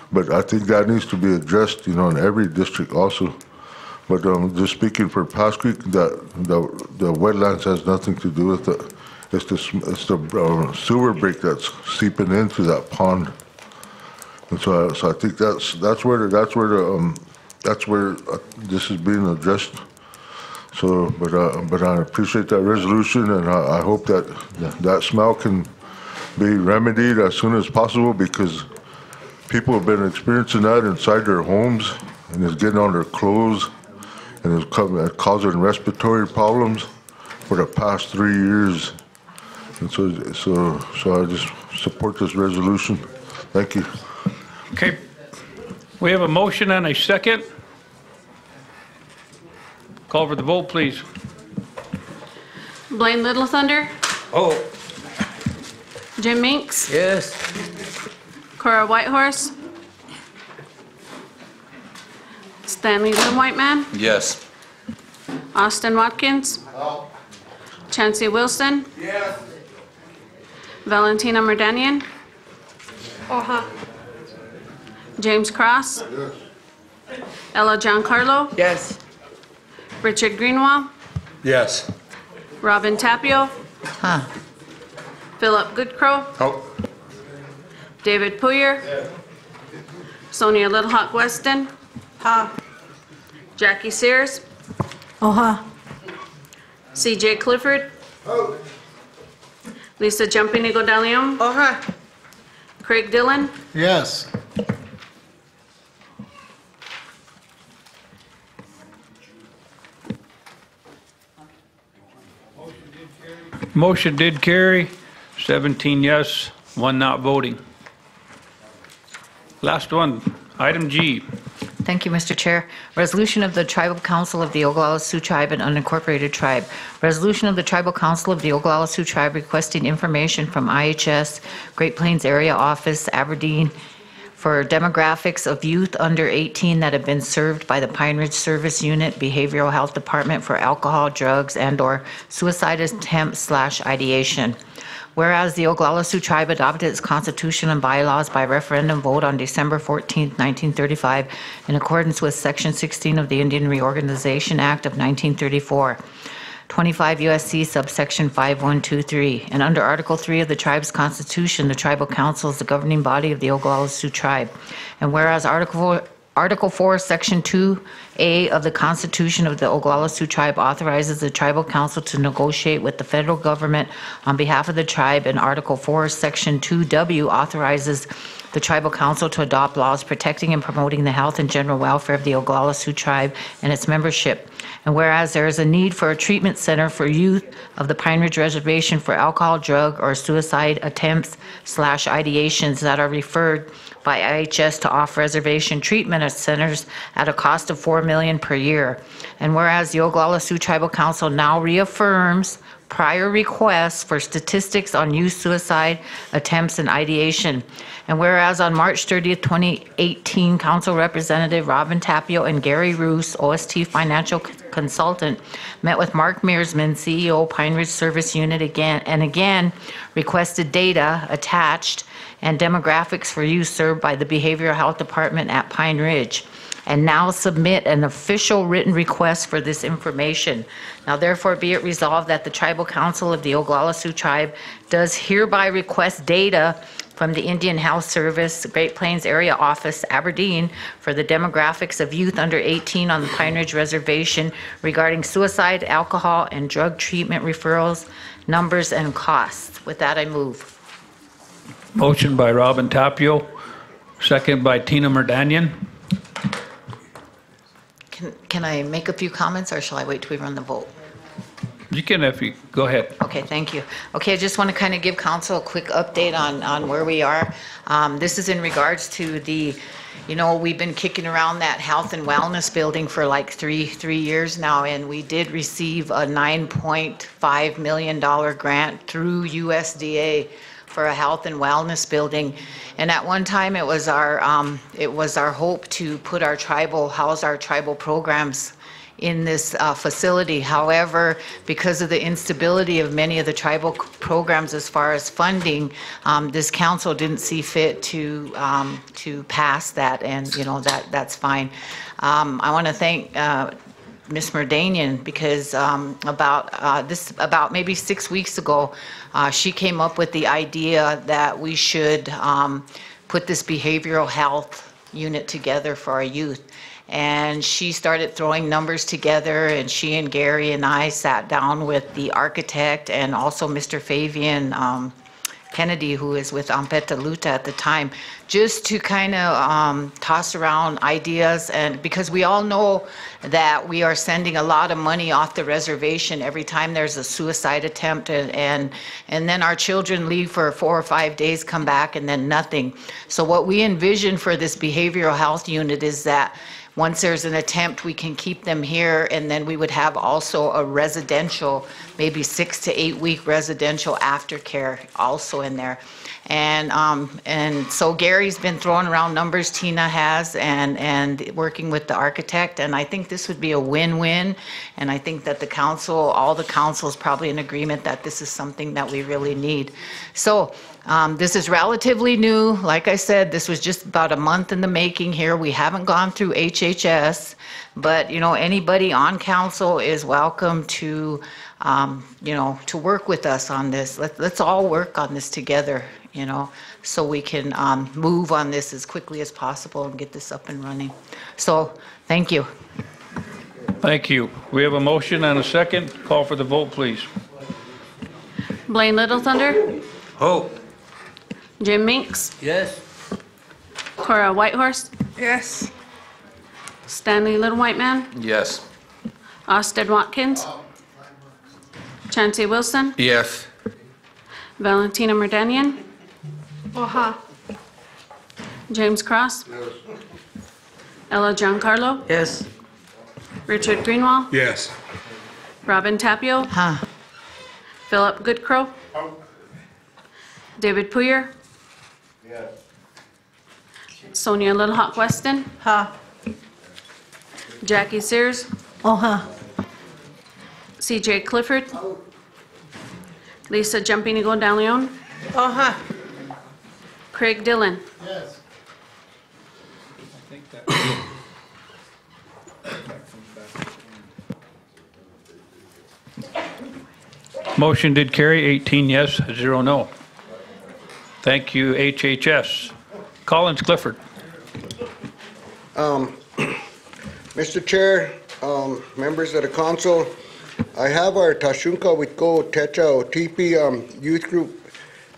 But I think that needs to be addressed, in every district also. But just speaking for Pass Creek, that the wetlands has nothing to do with it. It's the sewer break that's seeping into that pond, and so I think that's where this is being addressed. So, but I appreciate that resolution, and I hope that smell can be remedied as soon as possible, because people have been experiencing that inside their homes, and it's getting on their clothes, and it's causing respiratory problems for the past 3 years. And so I just support this resolution. Thank you. Okay. We have a motion and a second. Call for the vote, please. Blaine Little Thunder, Oh, Jim Minks, yes. Cora Whitehorse, Stanley Lynn Whiteman, Yes. Austin Watkins, Chancey Wilson, Yes. Valentina Merdanian, James Cross, Ella Giancarlo, Yes. Richard Greenwald, Yes. Robin Tapio, Huh. Philip Goodcrow, Oh, David Poyer, Sonia Little Hawk Weston, Jackie Sears, CJ Clifford, Lisa Jumping Eagle DeLeon, Craig Dillon, Yes. Motion did carry, 17 yes, 1 not voting. Last one, item G. Thank you, Mr. Chair. Resolution of the Tribal Council of the Oglala Sioux Tribe and Unincorporated Tribe. Resolution of the Tribal Council of the Oglala Sioux Tribe requesting information from IHS, Great Plains Area Office, Aberdeen, for demographics of youth under 18 that have been served by the Pine Ridge Service Unit Behavioral Health Department for alcohol, drugs, and/or suicide attempt/ideation. Whereas the Oglala Sioux Tribe adopted its constitution and bylaws by referendum vote on December 14, 1935, in accordance with Section 16 of the Indian Reorganization Act of 1934. 25 U.S.C. subsection 5123, and under Article 3 of the tribe's constitution, the Tribal Council is the governing body of the Oglala Sioux Tribe. And whereas Article Article 4, Section 2A of the Constitution of the Oglala Sioux Tribe authorizes the Tribal Council to negotiate with the federal government on behalf of the tribe, and Article 4, Section 2W authorizes the Tribal Council to adopt laws protecting and promoting the health and general welfare of the Oglala Sioux Tribe and its membership. And whereas there is a need for a treatment center for youth of the Pine Ridge Reservation for alcohol, drug, or suicide attempts/ideations that are referred by IHS to off-reservation treatment centers at a cost of $4 million per year. And whereas the Oglala Sioux Tribal Council now reaffirms prior requests for statistics on youth suicide attempts and ideation. And whereas on March 30th, 2018, Council Representative Robin Tapio and Gary Roos, OST Financial Consultant, met with Mark Mearsman, CEO, Pine Ridge Service Unit, again requested data attached and demographics for youth served by the Behavioral Health Department at Pine Ridge, and now submit an official written request for this information. Now therefore be it resolved that the Tribal Council of the Oglala Sioux Tribe does hereby request data from the Indian Health Service, Great Plains Area Office, Aberdeen, for the demographics of youth under 18 on the Pine Ridge Reservation regarding suicide, alcohol, and drug treatment referrals, numbers, and costs. With that, I move. Motion by Robin Tapio, second by Tina Merdanian. Can I make a few comments, or shall I wait till we run the vote? You can, if you, go ahead. Okay, thank you. Okay, I just want to kind of give council a quick update on where we are. This is in regards to the, we've been kicking around that health and wellness building for like three years now, and we did receive a $9.5 million grant through USDA for a health and wellness building. And at one time it was our hope to put house our tribal programs in this facility. However, because of the instability of many of the tribal programs as far as funding, this council didn't see fit to pass that, and that's fine. I want to thank Ms. Merdanian, because about maybe 6 weeks ago, she came up with the idea that we should put this behavioral health unit together for our youth. And she started throwing numbers together, and she and Gary and I sat down with the architect and also Mr. Fabian Kennedy, who is with Ampeta Luta at the time, just to kind of toss around ideas. And because we all know that we are sending a lot of money off the reservation every time there's a suicide attempt, and then our children leave for 4 or 5 days, come back, and then nothing. So what we envision for this behavioral health unit is that once there's an attempt, we can keep them here, and then we would have also a residential, maybe 6 to 8 week residential aftercare also in there. And so Gary's been throwing around numbers, Tina has, and working with the architect, and I think this would be a win-win. And I think that the council, all the council is probably in agreement that this is something that we really need. So this is relatively new. Like I said, this was just about a month in the making here. We haven't gone through HHS, but anybody on council is welcome to to work with us on this. Let's all work on this together, so we can move on this as quickly as possible and get this up and running. So thank you. Thank you. We have a motion and a second. Call for the vote, please. Blaine Little Thunder, Hope. Jim Minks, Yes. Cora Whitehorse, Yes. Stanley Little White Man, Yes. Austin Watkins, Chancey Wilson, Yes. Valentina Merdanian, Uh-huh. James Cross, Ella Giancarlo, Yes. Richard Greenwald, Yes. Robin Tapio, Huh. Philip Goodcrow, David Puyer, Sonia Little Hawk Weston, Huh. Jackie Sears, CJ Clifford, Lisa Jumpinigo De Leon, Craig Dillon. Motion did carry, 18 yes, 0 no. Thank you, HHS. Collins Clifford. Mr. Chair, members of the council, I have our Tashunka Wiko Techa Otipi youth group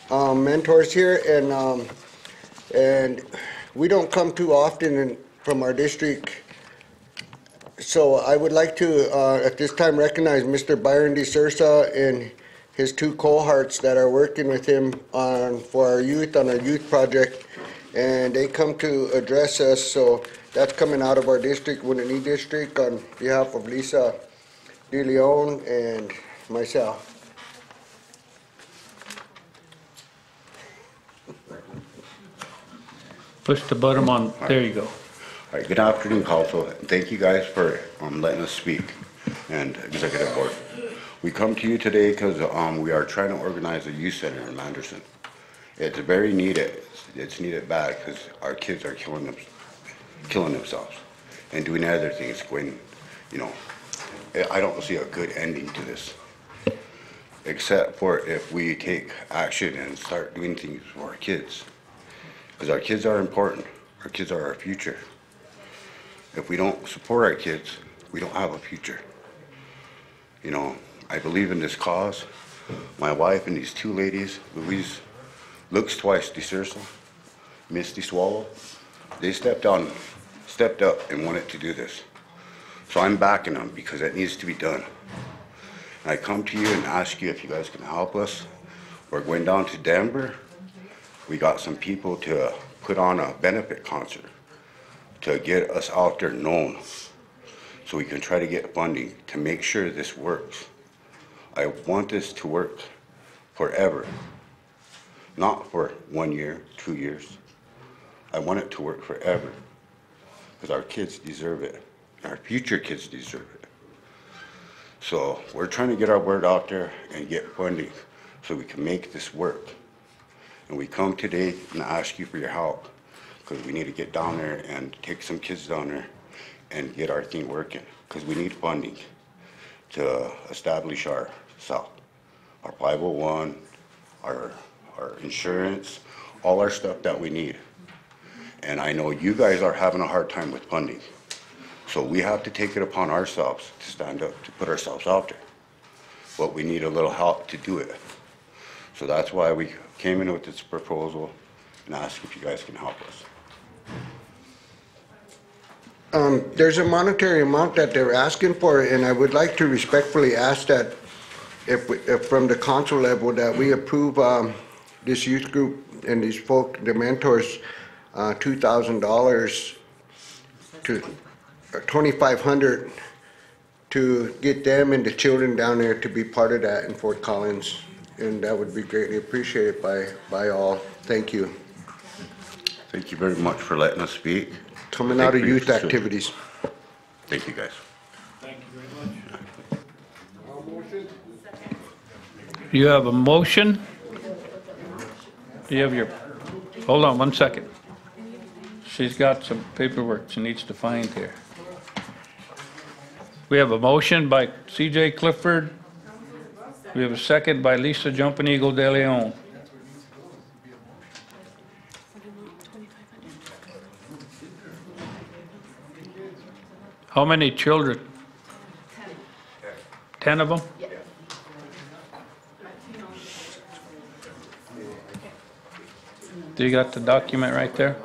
mentors here, and we don't come too often from our district. So I would like to, at this time, recognize Mr. Byron DeSursa and his two cohorts that are working with him for our youth on our youth project, and they come to address us. So that's coming out of our district, Winnipeg District, on behalf of Lisa De Leon and myself. Push the button on, there you go. All right, good afternoon, Council. Thank you guys for letting us speak, and Executive Board. We come to you today because we are trying to organize a youth center in Manderson. It's very needed. It's needed bad because our kids are killing themselves and doing other things. I don't see a good ending to this, except for if we take action and start doing things for our kids, because our kids are important. Our kids are our future. If we don't support our kids, we don't have a future. I believe in this cause. My wife and these two ladies, Louise Looks Twice DeSursa, Misty Swallow, they stepped up and wanted to do this. So I'm backing them because it needs to be done. And I come to you and ask you if you guys can help us. We're going down to Denver. We got some people to put on a benefit concert to get us out there known, so we can try to get funding to make sure this works. I want this to work forever, not for 1 year, 2 years. I want it to work forever, because our kids deserve it. Our future kids deserve it. So we're trying to get our word out there and get funding so we can make this work. And we come today and ask you for your help, because we need to get down there and take some kids down there and get our thing working, because we need funding to establish our 501, our insurance, all our stuff that we need. And I know you guys are having a hard time with funding. So we have to take it upon ourselves to stand up, to put ourselves out there. But we need a little help to do it. So that's why we came in with this proposal and asked if you guys can help us. There's a monetary amount that they're asking for, and I would like to respectfully ask that if from the council level that we approve this youth group and these folk, the mentors, $2,000 to $2,500 to get them and the children down there to be part of that in Fort Collins, and that would be greatly appreciated by all. Thank you. Thank you very much for letting us speak. Coming out of youth activities. Thank you, guys. Thank you very much. You have a motion? Do you have your, hold on 1 second. She's got some paperwork she needs to find here. We have a motion by CJ Clifford. We have a second by Lisa Jumping Eagle De Leon. How many children? 10 of them? Do you got the document right there?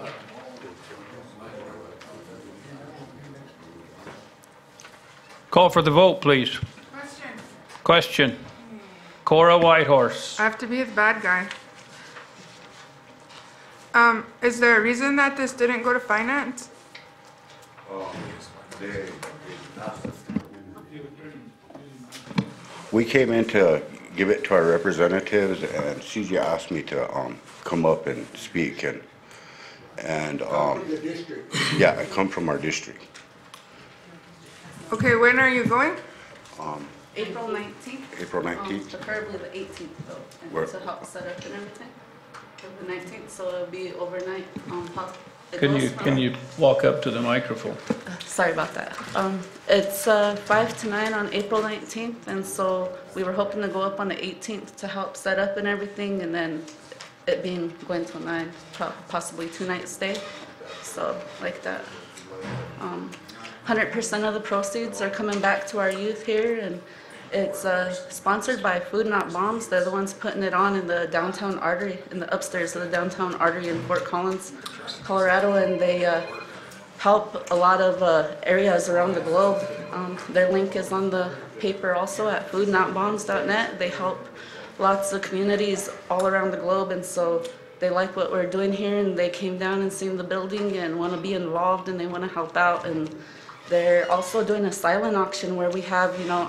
Call for the vote, please. Question. Cora Whitehorse. I have to be the bad guy. Is there a reason that this didn't go to finance? We came in to give it to our representatives, and CJ asked me to come up and speak, and yeah, I come from our district. Okay, when are you going? April 19th. April 19th. Preferably the 18th though, Where? and to help set up and everything. The 19th, so it'll be overnight. Can you walk up to the microphone? Sorry about that. It's 5 to 9 on April 19th, and so we were hoping to go up on the 18th to help set up and everything, and then it being going till 9, possibly 2-night stay. So like that. 100% of the proceeds are coming back to our youth here, and it's sponsored by Food Not Bombs. They're the ones putting it on in the downtown artery, in the upstairs of the downtown artery in Fort Collins, Colorado, and they help a lot of areas around the globe. Their link is on the paper also at foodnotbombs.net. They help lots of communities all around the globe, and so they like what we're doing here, and they came down and seen the building and want to be involved, and they want to help out. And they're also doing a silent auction where we have, you know,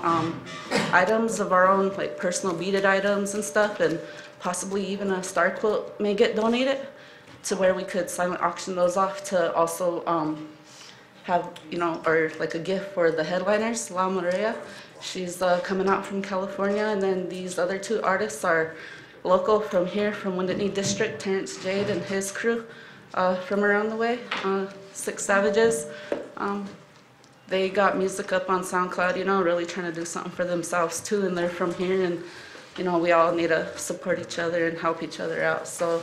items of our own, like personal beaded items and stuff, and possibly even a star quilt may get donated to where we could silent auction those off to also have, you know, or like a gift for the headliners, La Maria. She's coming out from California, and then these other two artists are local from here, from Wounded District, Terrence Jade and his crew from around the way, Six Savages. They got music up on SoundCloud, you know, really trying to do something for themselves too, and they're from here, and you know, we all need to support each other and help each other out. So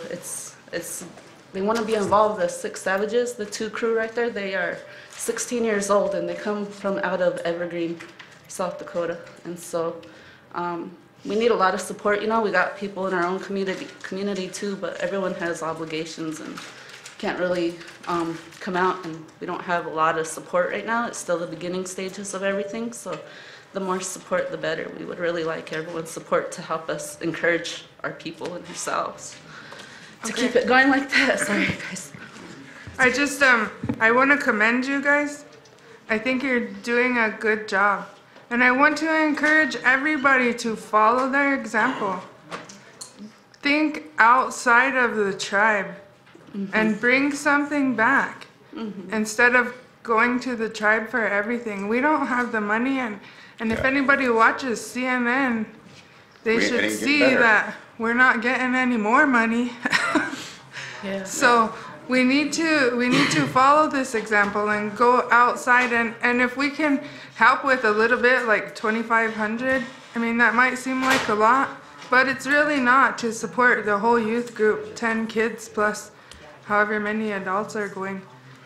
they want to be involved. The Six Savages, the two crew right there, they are 16 years old, and they come from out of Evergreen, South Dakota, and so we need a lot of support. You know, we got people in our own community too, but everyone has obligations and can't really come out, and we don't have a lot of support right now. It's still the beginning stages of everything, so the more support, the better. We would really like everyone's support to help us encourage our people and ourselves to keep it going like that. Sorry, guys. I just, I want to commend you guys. I think you're doing a good job. And I want to encourage everybody to follow their example. Think outside of the tribe and bring something back instead of going to the tribe for everything. We don't have the money, and if anybody watches CNN, they should see that we're not getting any more money. So we need to follow this example and go outside, and if we can help with a little bit, like $2,500, I mean, that might seem like a lot, but it's really not, to support the whole youth group, 10 kids plus however many adults are going,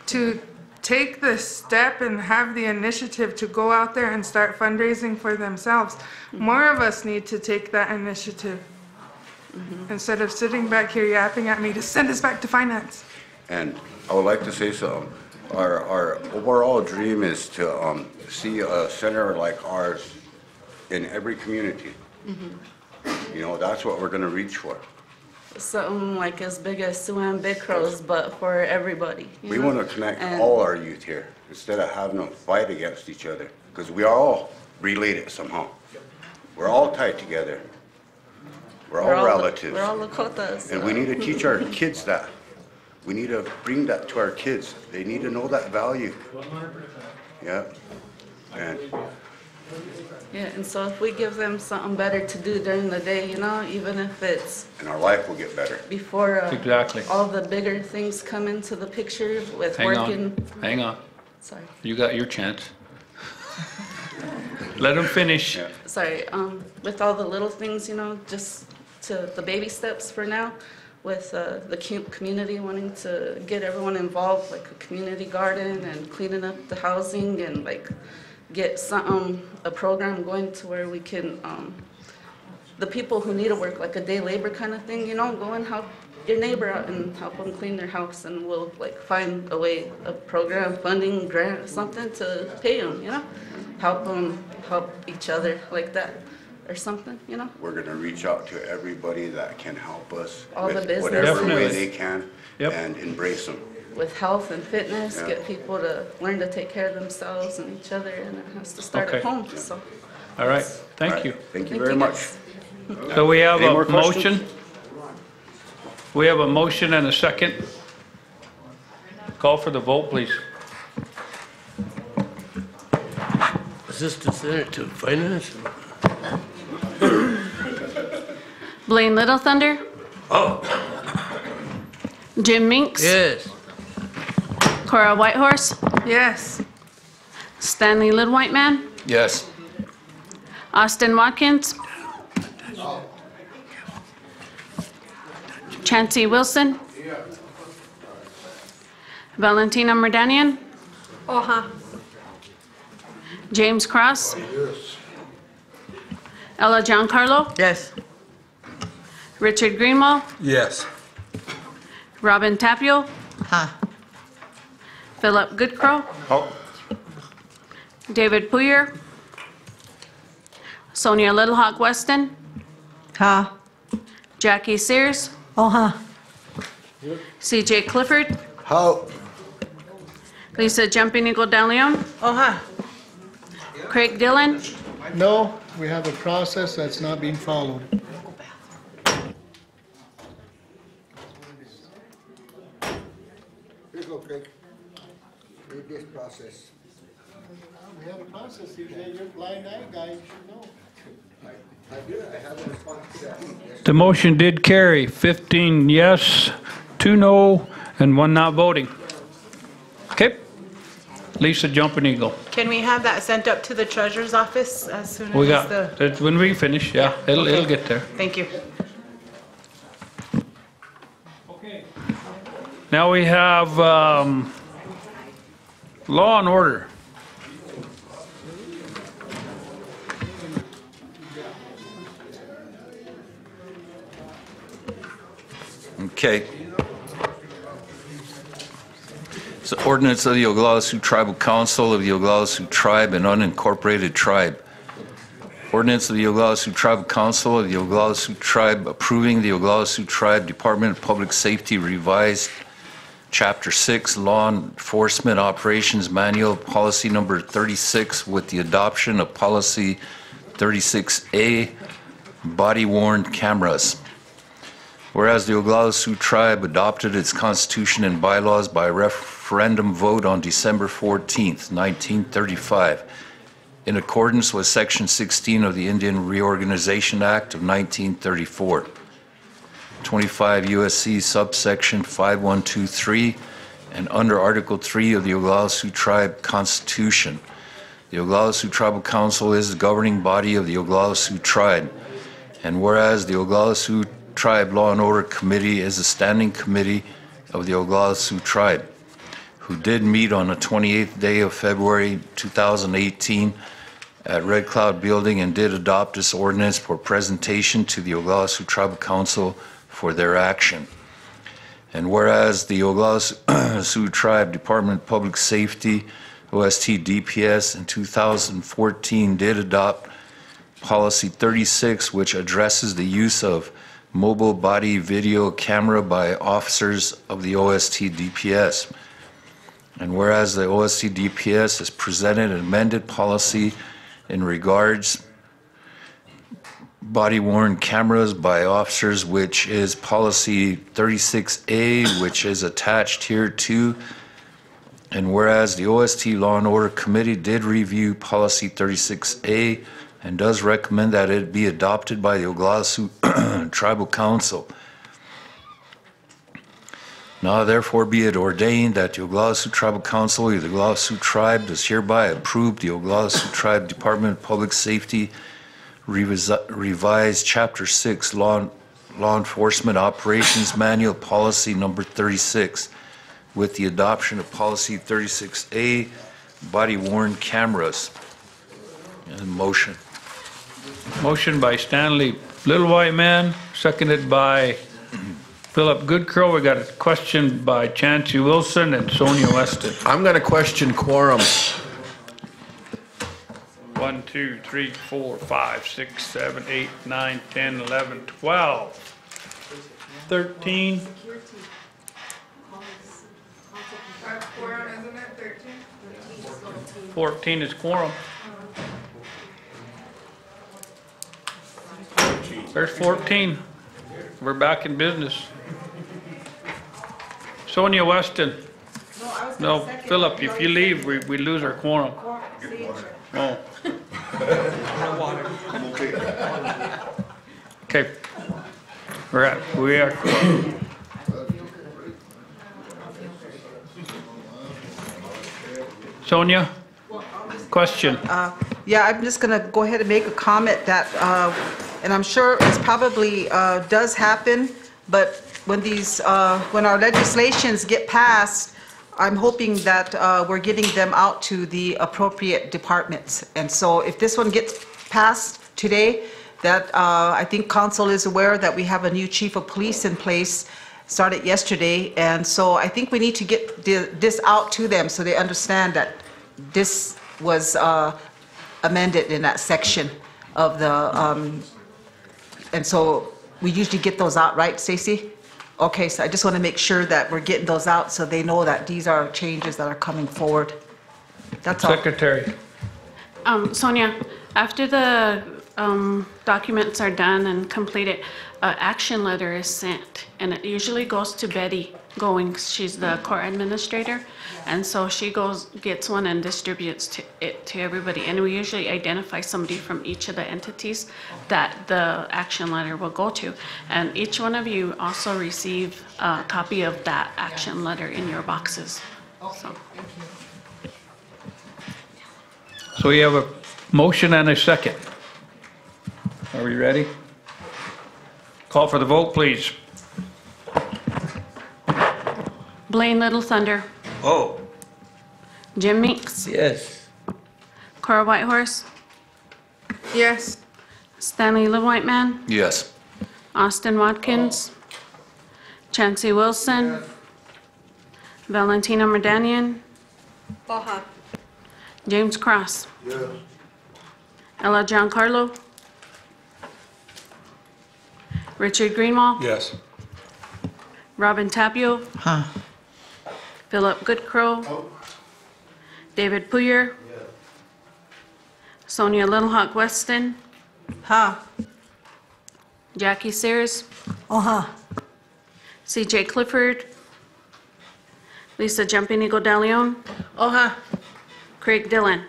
to take the step and have the initiative to go out there and start fundraising for themselves. More of us need to take that initiative instead of sitting back here yapping at me to send us back to finance. And I would like to say something. Our overall dream is to see a center like ours in every community. You know, that's what we're going to reach for. Something like as big as Sioux Big Crows, but for everybody. We want to connect all our youth here instead of having them fight against each other, because we are all related somehow. We're all tied together. We're all relatives. We're all Lakotas. And we need to teach our kids that. We need to bring that to our kids. They need to know that value. Yeah. And so if we give them something better to do during the day, you know, even if it's... And our life will get better. Before Exactly. all the bigger things come into the picture with working... Hang on. Sorry. You got your chance. Let them finish. Sorry. With all the little things, you know, just to the baby steps for now, with the community wanting to get everyone involved, like a community garden and cleaning up the housing, and like get a program going to where we can, the people who need to work, like a day labor kind of thing, you know, go and help your neighbor out and help them clean their house, and we'll like find a way, a program, funding, grant, something to pay them, you know, help them help each other like that. Or something, you know? We're going to reach out to everybody that can help us all with the business, whatever way they can, and embrace them. With health and fitness, get people to learn to take care of themselves and each other, and it has to start at home. So. All right. Thank you. Thank you very much. So we have Any a more questions? motion. We have a motion and a second. Call for the vote, please. Is this to send it to finance? Blaine Little Thunder? Oh. Jim Minks? Yes. Cora Whitehorse? Yes. Stanley Little White Man? Yes. Austin Watkins? Chancey Wilson? Valentina Merdanian? James Cross. Ella Giancarlo. Yes. Richard Greenwald. Yes. Robin Tapio. Huh. Philip Goodcrow. Oh, David Puyer. Sonia Little Hawk Weston. Huh. Jackie Sears. Oh, huh. CJ Clifford. How? Lisa Jumping Eagle De Leon. Oh, huh. Craig Dillon. No, we have a process that's not being followed. Here you go, Craig. Read this process. We have a process here, Jay. You're a blind eye guy, you should know. I do, I have a response to that. The motion did carry, 15 yes, 2 no, and 1 not voting. Okay. Lisa Jumping Eagle. Can we have that sent up to the treasurer's office as soon We as got, the... when we finish, yeah, it'll get there. Thank you. Now we have law and order. Okay. It's the ordinance of the Oglala Sioux Tribal Council of the Oglala Sioux Tribe and unincorporated tribe. Ordinance of the Oglala Sioux Tribal Council of the Oglala Sioux Tribe approving the Oglala Sioux Tribe Department of Public Safety revised Chapter 6 Law Enforcement Operations Manual Policy Number 36 with the adoption of Policy 36A Body-Worn Cameras. Whereas the Oglala Sioux Tribe adopted its constitution and bylaws by referendum vote on December 14th, 1935, in accordance with Section 16 of the Indian Reorganization Act of 1934, 25 U.S.C. subsection 5123, and under Article 3 of the Oglala Sioux Tribe Constitution. The Oglala Sioux Tribal Council is the governing body of the Oglala Sioux Tribe, and whereas the Oglala Sioux Tribe Law and Order Committee is a standing committee of the Oglala Sioux Tribe, who did meet on the 28th day of February 2018 at Red Cloud Building and did adopt this ordinance for presentation to the Oglala Sioux Tribal Council for their action. And whereas the Oglala Sioux Tribe Department of Public Safety, OST DPS, in 2014 did adopt Policy 36, which addresses the use of mobile body video camera by officers of the OST DPS. And whereas the OST DPS has presented an amended policy in regards body-worn cameras by officers, which is Policy 36A, which is attached here too. And whereas the OST Law and Order Committee did review Policy 36A and does recommend that it be adopted by the Oglala Sioux Tribal Council. Now therefore be it ordained that the Oglala Sioux Tribal Council of the Oglala Sioux Tribe does hereby approve the Oglala Sioux Tribe Department of Public Safety revised Chapter 6 Law Enforcement Operations Manual Policy Number 36 with the adoption of Policy 36A Body-Worn Cameras. And motion. Motion by Stanley Little White Man, seconded by Philip Goodcrow. We got a question by Chancey Wilson and Sonia Weston. I'm going to question quorum. 1, 2, 3, 4, 5, 6, 7, 8, 9, 10, 11, 12, 13. Quorum, isn't it, 13? 14 is quorum. There's 14. We're back in business. Sonia Weston. No, Philip, if you leave, we lose our quorum. Oh. Okay. We are quorum. Sonia, question. Yeah, I'm just going to go ahead and make a comment that, and I'm sure it's probably does happen, but when these, when our legislations get passed, I'm hoping that we're getting them out to the appropriate departments. And so if this one gets passed today, that I think council is aware that we have a new chief of police in place, started yesterday. And so I think we need to get this out to them so they understand that this was amended in that section of the, and so we usually get those out, right, Stacy? Okay, so I just want to make sure that we're getting those out so they know that these are changes that are coming forward. That's all. Secretary. Sonia, after the documents are done and completed, an action letter is sent, and it usually goes to Betty Goings. She's the court administrator, and so she gets one and distributes it to everybody. And we usually identify somebody from each of the entities that the action letter will go to. And each one of you also receive a copy of that action letter in your boxes. So. So we have a motion and a second. Are we ready? Call for the vote, please. Blaine Little Thunder. Oh. Jim Meeks. Yes. Cora Whitehorse. Yes. Stanley Little White Man. Yes. Austin Watkins. Chancey Wilson. Valentina Merdanian. James Cross. Yes. Ella Giancarlo. Richard Greenwald. Yes. Robin Tapio. Huh. Philip Goodcrow. David Puyer. Sonia Littlehawk Weston. Huh. Jackie Sears. Uh-huh. CJ Clifford. Lisa Jumping Eagle DeLeon. Uh-huh. Craig Dillon.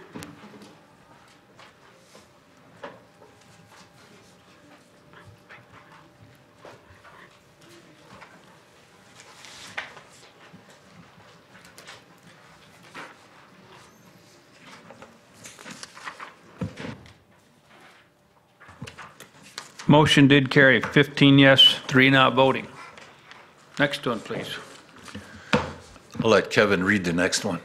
Motion did carry, 15 yes, 3 not voting. Next one, please. I'll let Kevin read the next one.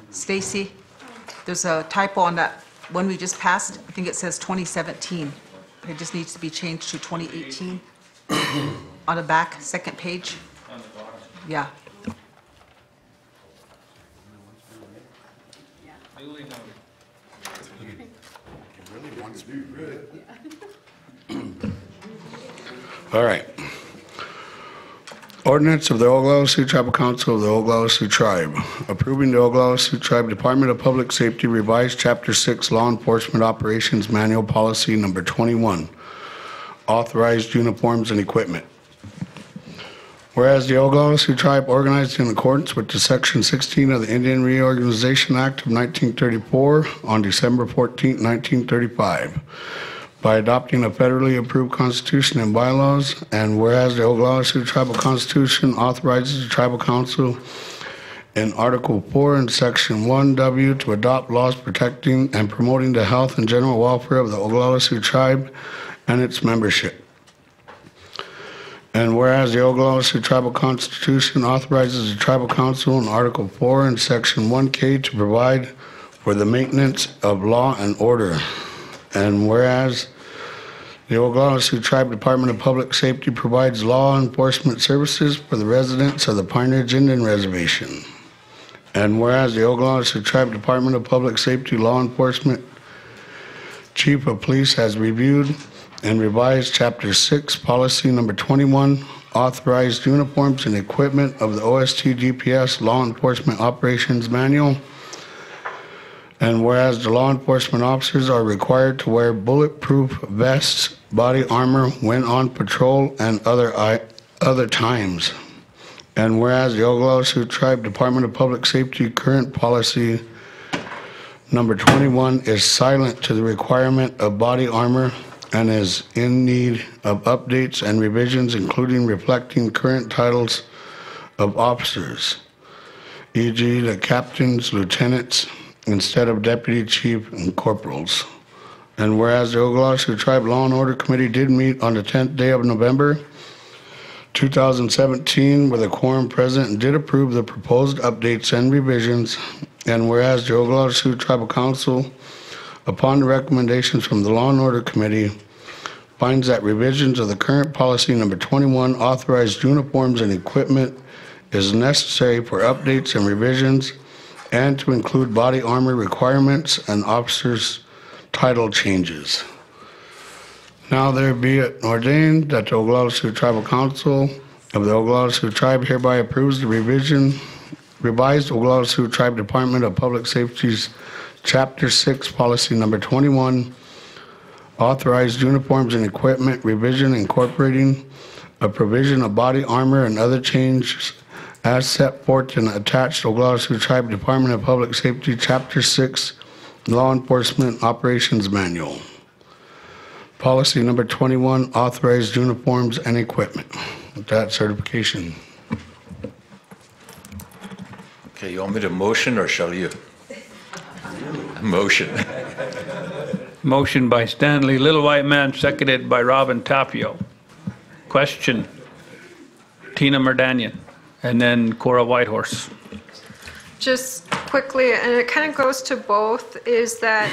Stacy, there's a typo on that one we just passed. I think it says 2017. It just needs to be changed to 2018 on the back, second page. Yeah. All right. Ordinance of the Oglala Sioux Tribal Council of the Oglala Sioux Tribe, approving the Oglala Sioux Tribe Department of Public Safety revised Chapter 6 Law Enforcement Operations Manual Policy Number 21, authorized uniforms and equipment. Whereas the Oglala Sioux Tribe organized in accordance with the Section 16 of the Indian Reorganization Act of 1934 on December 14, 1935, by adopting a federally approved constitution and bylaws, and whereas the Oglala Sioux Tribal Constitution authorizes the Tribal Council in Article 4 and Section 1W to adopt laws protecting and promoting the health and general welfare of the Oglala Sioux Tribe and its membership. And whereas the Oglala Sioux Tribal Constitution authorizes the Tribal Council in Article 4 and Section 1K to provide for the maintenance of law and order. And whereas the Oglala Sioux Tribe Department of Public Safety provides law enforcement services for the residents of the Pine Ridge Indian Reservation. And whereas the Oglala Sioux Tribe Department of Public Safety Law Enforcement Chief of Police has reviewed and revised Chapter 6 Policy Number 21, authorized uniforms and equipment of the OST GPS Law Enforcement Operations Manual. And whereas the law enforcement officers are required to wear bulletproof vests, body armor when on patrol and other times. And whereas the Oglala Sioux Tribe Department of Public Safety current policy number 21 is silent to the requirement of body armor and is in need of updates and revisions, including reflecting current titles of officers. e.g. the captains, lieutenants, instead of deputy chief and corporals. And whereas the Oglala Sioux Tribe Law and Order Committee did meet on the 10th day of November 2017 with a quorum present and did approve the proposed updates and revisions. And whereas the Oglala Sioux Tribal Council, upon the recommendations from the Law and Order Committee, finds that revisions of the current policy number 21, authorized uniforms and equipment, is necessary for updates and revisions and to include body armor requirements and officers' title changes. Now there be it ordained that the Oglala Sioux Tribal Council of the Oglala Sioux Tribe hereby approves the revised Oglala Sioux Tribe Department of Public Safety's Chapter 6, Policy Number 21, authorized uniforms and equipment revision incorporating a provision of body armor and other changes as set forth in the attached Oglala Sioux Tribe Department of Public Safety Chapter 6 Law Enforcement Operations Manual. Policy number 21, authorized uniforms and equipment. With that certification. Okay, you want me to motion or shall you? Motion. Motion by Stanley Little White Man, seconded by Robin Tapio. Question. Tina Merdanian, and then Cora Whitehorse. Just quickly, and it kind of goes to both, is that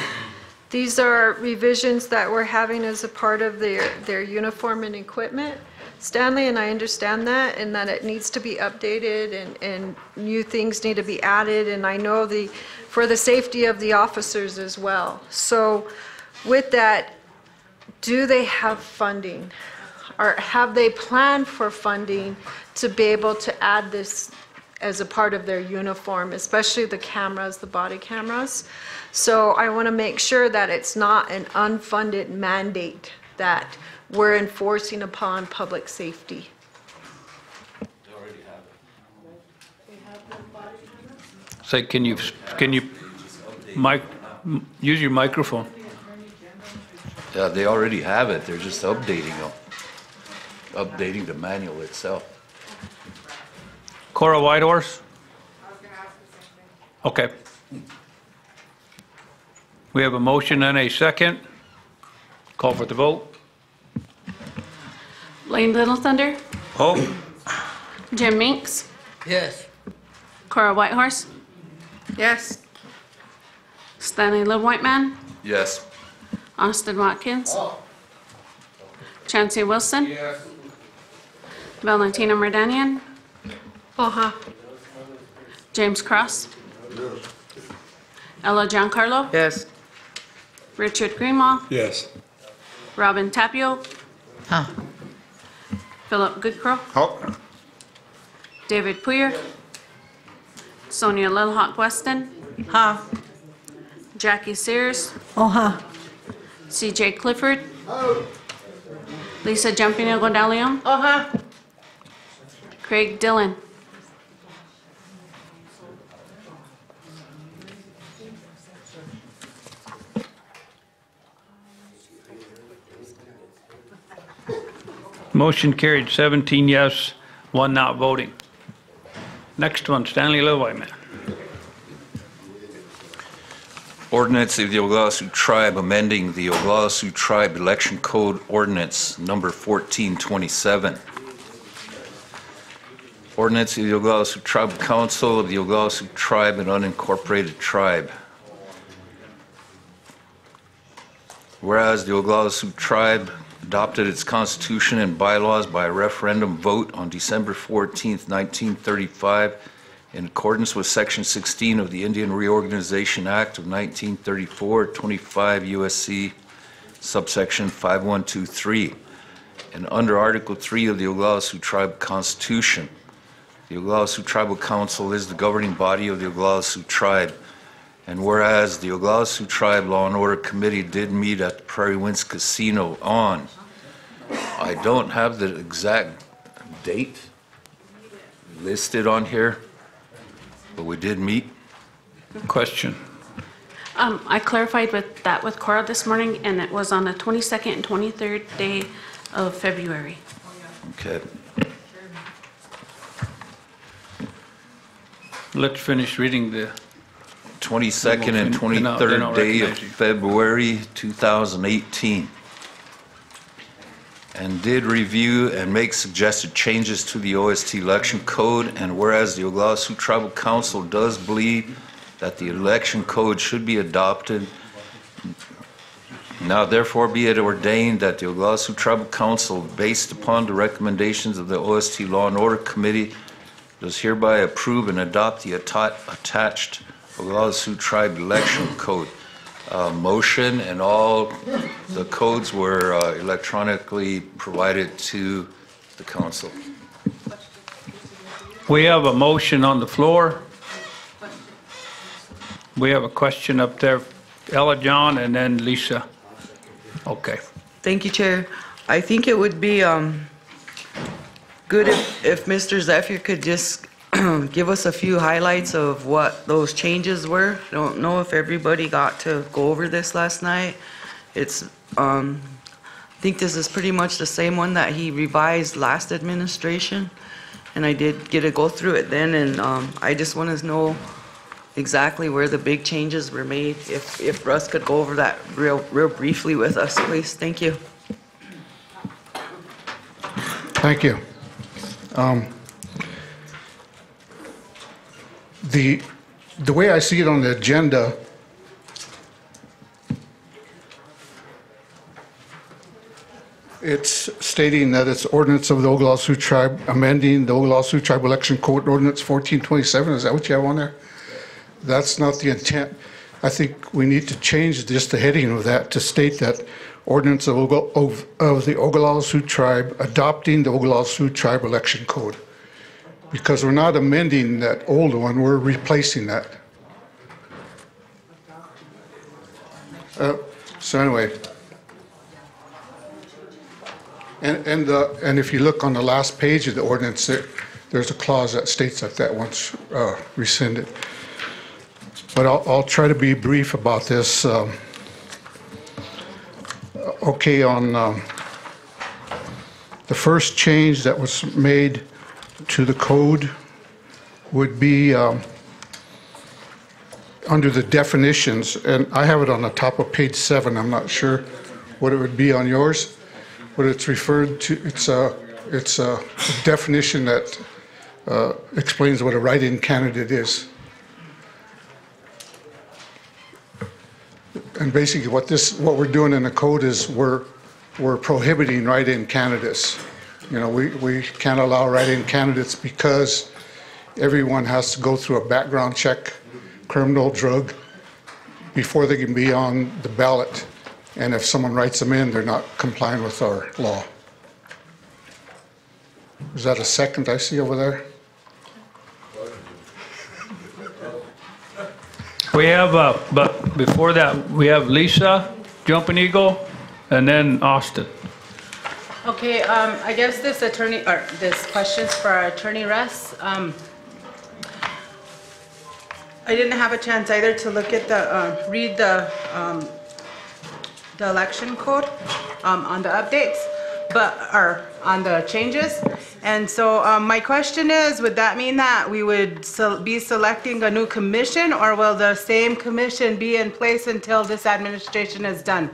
these are revisions that we're having as a part of their uniform and equipment. Stanley and I understand that, and that it needs to be updated and new things need to be added, and I know for the safety of the officers as well. So with that, do they have funding? Or have they planned for funding to be able to add this as a part of their uniform, especially the cameras, the body cameras? So I want to make sure that it's not an unfunded mandate that we're enforcing upon public safety. Say, can you use your microphone? Yeah, they already have it. They're just updating them. Updating the manual itself. Cora Whitehorse? Okay. We have a motion and a second. Call for the vote. Lane Little Thunder, Oh. Jim Minks, Yes. Cora Whitehorse, Yes. Stanley Little White Man, Yes. Austin Watkins, Chancey Wilson, Valentina Merdanian, James Cross, Ella Giancarlo, Yes. Richard Greenwall, Yes. Robin Tapio, Philip Goodcrow, David Puyer, Sonia Lilhawk Weston, Jackie Sears, CJ Clifford, Lisa Jumpino Godalion, Craig Dillon. Motion carried, 17 yes, 1 not voting. Next one, Stanley Little White Man. Ordinance of the Oglala Sioux Tribe amending the Oglala Sioux Tribe Election Code Ordinance number 1427. Ordinance of the Oglala Sioux Tribal Council of the Oglala Sioux Tribe and Unincorporated Tribe. Whereas the Oglala Sioux Tribe adopted its constitution and bylaws by a referendum vote on December 14th, 1935, in accordance with Section 16 of the Indian Reorganization Act of 1934, 25 U.S.C. subsection 5123, and under Article 3 of the Oglala Sioux Tribe Constitution. The Oglala Sioux Tribal Council is the governing body of the Oglala Sioux Tribe. And whereas the Oglala Sioux Tribe Law and Order Committee did meet at the Prairie Winds Casino on, I don't have the exact date listed on here, but we did meet. Question. I clarified with Cora this morning, and it was on the 22nd and 23rd day of February. Okay. Let's finish reading the 22nd and Then I'll 23rd day of recognize you. February 2018. And did review and make suggested changes to the OST election code, and whereas the Oglala Sioux Tribal Council does believe that the election code should be adopted, now therefore be it ordained that the Oglala Sioux Tribal Council, based upon the recommendations of the OST Law and Order Committee, does hereby approve and adopt the attached Oglala Sioux Tribe election code. Motion, and all the codes were electronically provided to the council. We have a motion on the floor. We have a question up there. Ella John and then Lisa. Okay. Thank you, Chair. I think it would be good if Mr. Zephyr could just give us a few highlights of what those changes were. I don't know if everybody got to go over this last night. It's, I think this is pretty much the same one that he revised last administration, and I did get to go through it then, and I just want to know exactly where the big changes were made. If Russ could go over that real briefly with us, please. Thank you. Thank you. The way I see it on the agenda, it's stating that it's ordinance of the Oglala Sioux Tribe amending the Oglala Sioux Tribe Election Code Ordinance 1427. Is that what you have on there? That's not the intent. I think we need to change just the heading of that to state that ordinance of the Oglala Sioux Tribe adopting the Oglala Sioux Tribe Election Code. Because we're not amending that old one, we're replacing that. So anyway, and if you look on the last page of the ordinance, there's a clause that states that one's rescinded. But I'll try to be brief about this. Okay, on the first change that was made to the code would be under the definitions, and I have it on the top of page 7. I'm not sure what it would be on yours, but it's referred to. It's a definition that explains what a write-in candidate is. And basically, what we're doing in the code is we're prohibiting write-in candidates. You know, we can't allow write-in candidates because everyone has to go through a background check, criminal, drug, before they can be on the ballot. And if someone writes them in, they're not complying with our law. Is that a second I see over there? We have, but before that, we have Lisa, Jumping Eagle, and then Austin. Okay, I guess this question's for Attorney Russ. I didn't have a chance either to look at read the election code on the updates, or on the changes. And so my question is, would that mean that we would be selecting a new commission, or will the same commission be in place until this administration is done?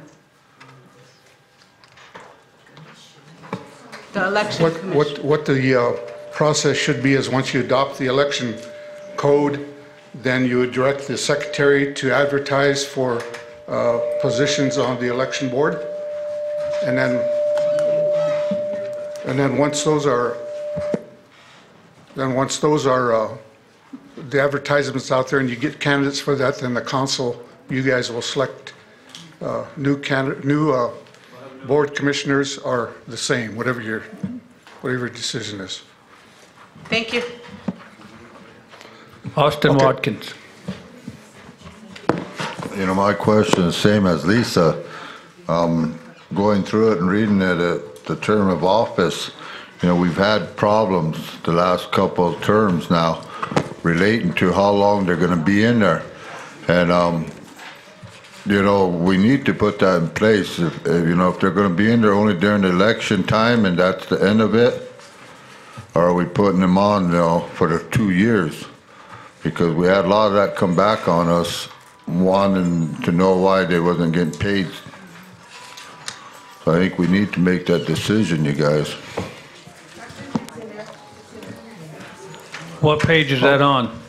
The election commission. What the process should be is once you adopt the election code, then you would direct the secretary to advertise for positions on the election board, and then once those are the advertisements out there and you get candidates for that, then the council, you guys will select new board commissioners or the same, whatever your decision is. Thank you. Austin Watkins. You know, my question is the same as Lisa. Going through it and reading it, the term of office, you know, we've had problems the last couple of terms now relating to how long they're going to be in there. And, you know, we need to put that in place. If they're going to be in there only during the election time and that's the end of it, or are we putting them on, for the 2 years? because we had a lot of that come back on us, wanting to know why they wasn't getting paid. So I think we need to make that decision, you guys. What page is that on?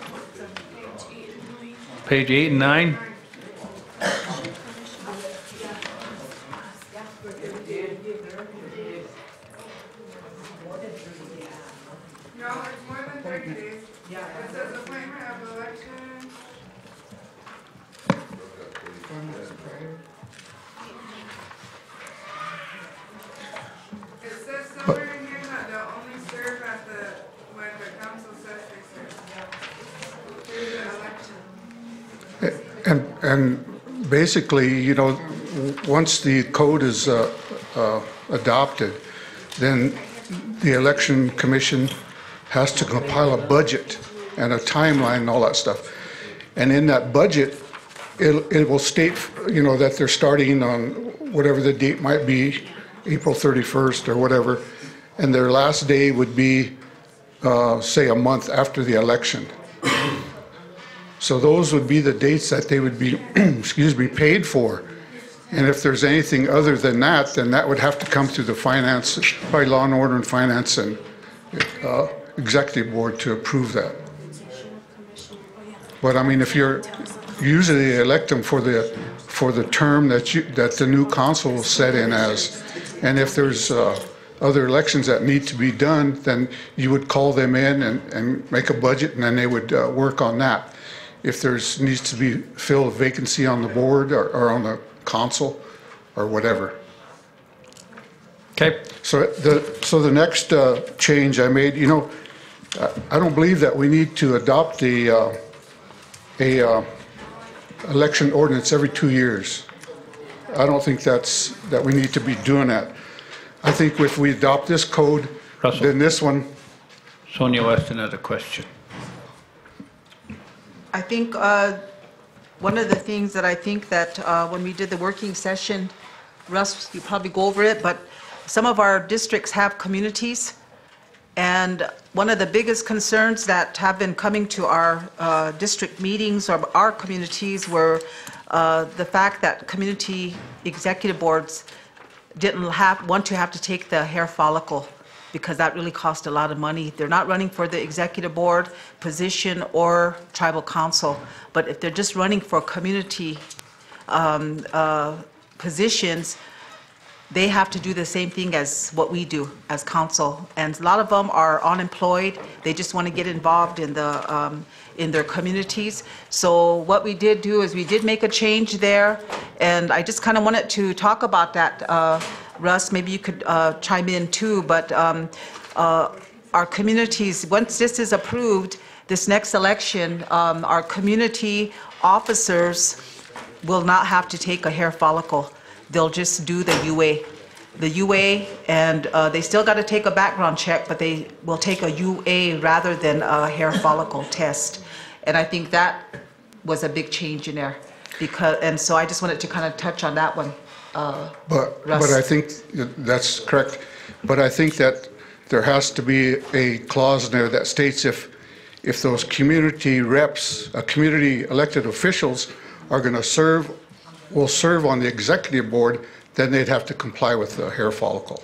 Page 8 and 9? And basically, you know, once the code is adopted, then the election commission has to compile a budget and a timeline and all that stuff. And in that budget, it will state, you know, that they're starting on whatever the date might be, April 31st or whatever, and their last day would be, say, a month after the election. So those would be the dates that they would be, excuse me, paid for. And if there's anything other than that, then that would have to come through the finance, by Law and Order and Finance and Executive Board to approve that. But I mean, if you're usually elect them for the term that the new council will set in as, and if there's other elections that need to be done, then you would call them in and make a budget, and then they would work on that. If there's needs to be fill a vacancy on the board or on the council or whatever. Okay. So the next change I made, you know, I don't believe that we need to adopt the election ordinance every 2 years. I don't think that we need to be doing that. I think if we adopt this code, Russell. then this one. Sonia Weston has a question. I think one of the things that I think that when we did the working session, Russ, you probably go over it, but some of our districts have communities, and one of the biggest concerns that have been coming to our district meetings or our communities were the fact that community executive boards didn't want to have to take the hair follicle, because that really cost a lot of money. They're not running for the executive board position or tribal council, but if they're just running for community positions, they have to do the same thing as what we do as council. And a lot of them are unemployed. They just want to get involved in their communities. So what we did do is we did make a change there, and I just kind of wanted to talk about that. Russ, maybe you could chime in too, but our communities, once this is approved, this next election, our community officers will not have to take a hair follicle. They'll just do the UA, and they still got to take a background check, but they will take a UA rather than a hair follicle test. And I think that was a big change in there, and so I just wanted to kind of touch on that one. But I think that's correct. But I think that there has to be a clause in there that states if those community reps, community elected officials are going to will serve on the executive board, then they'd have to comply with the hair follicle.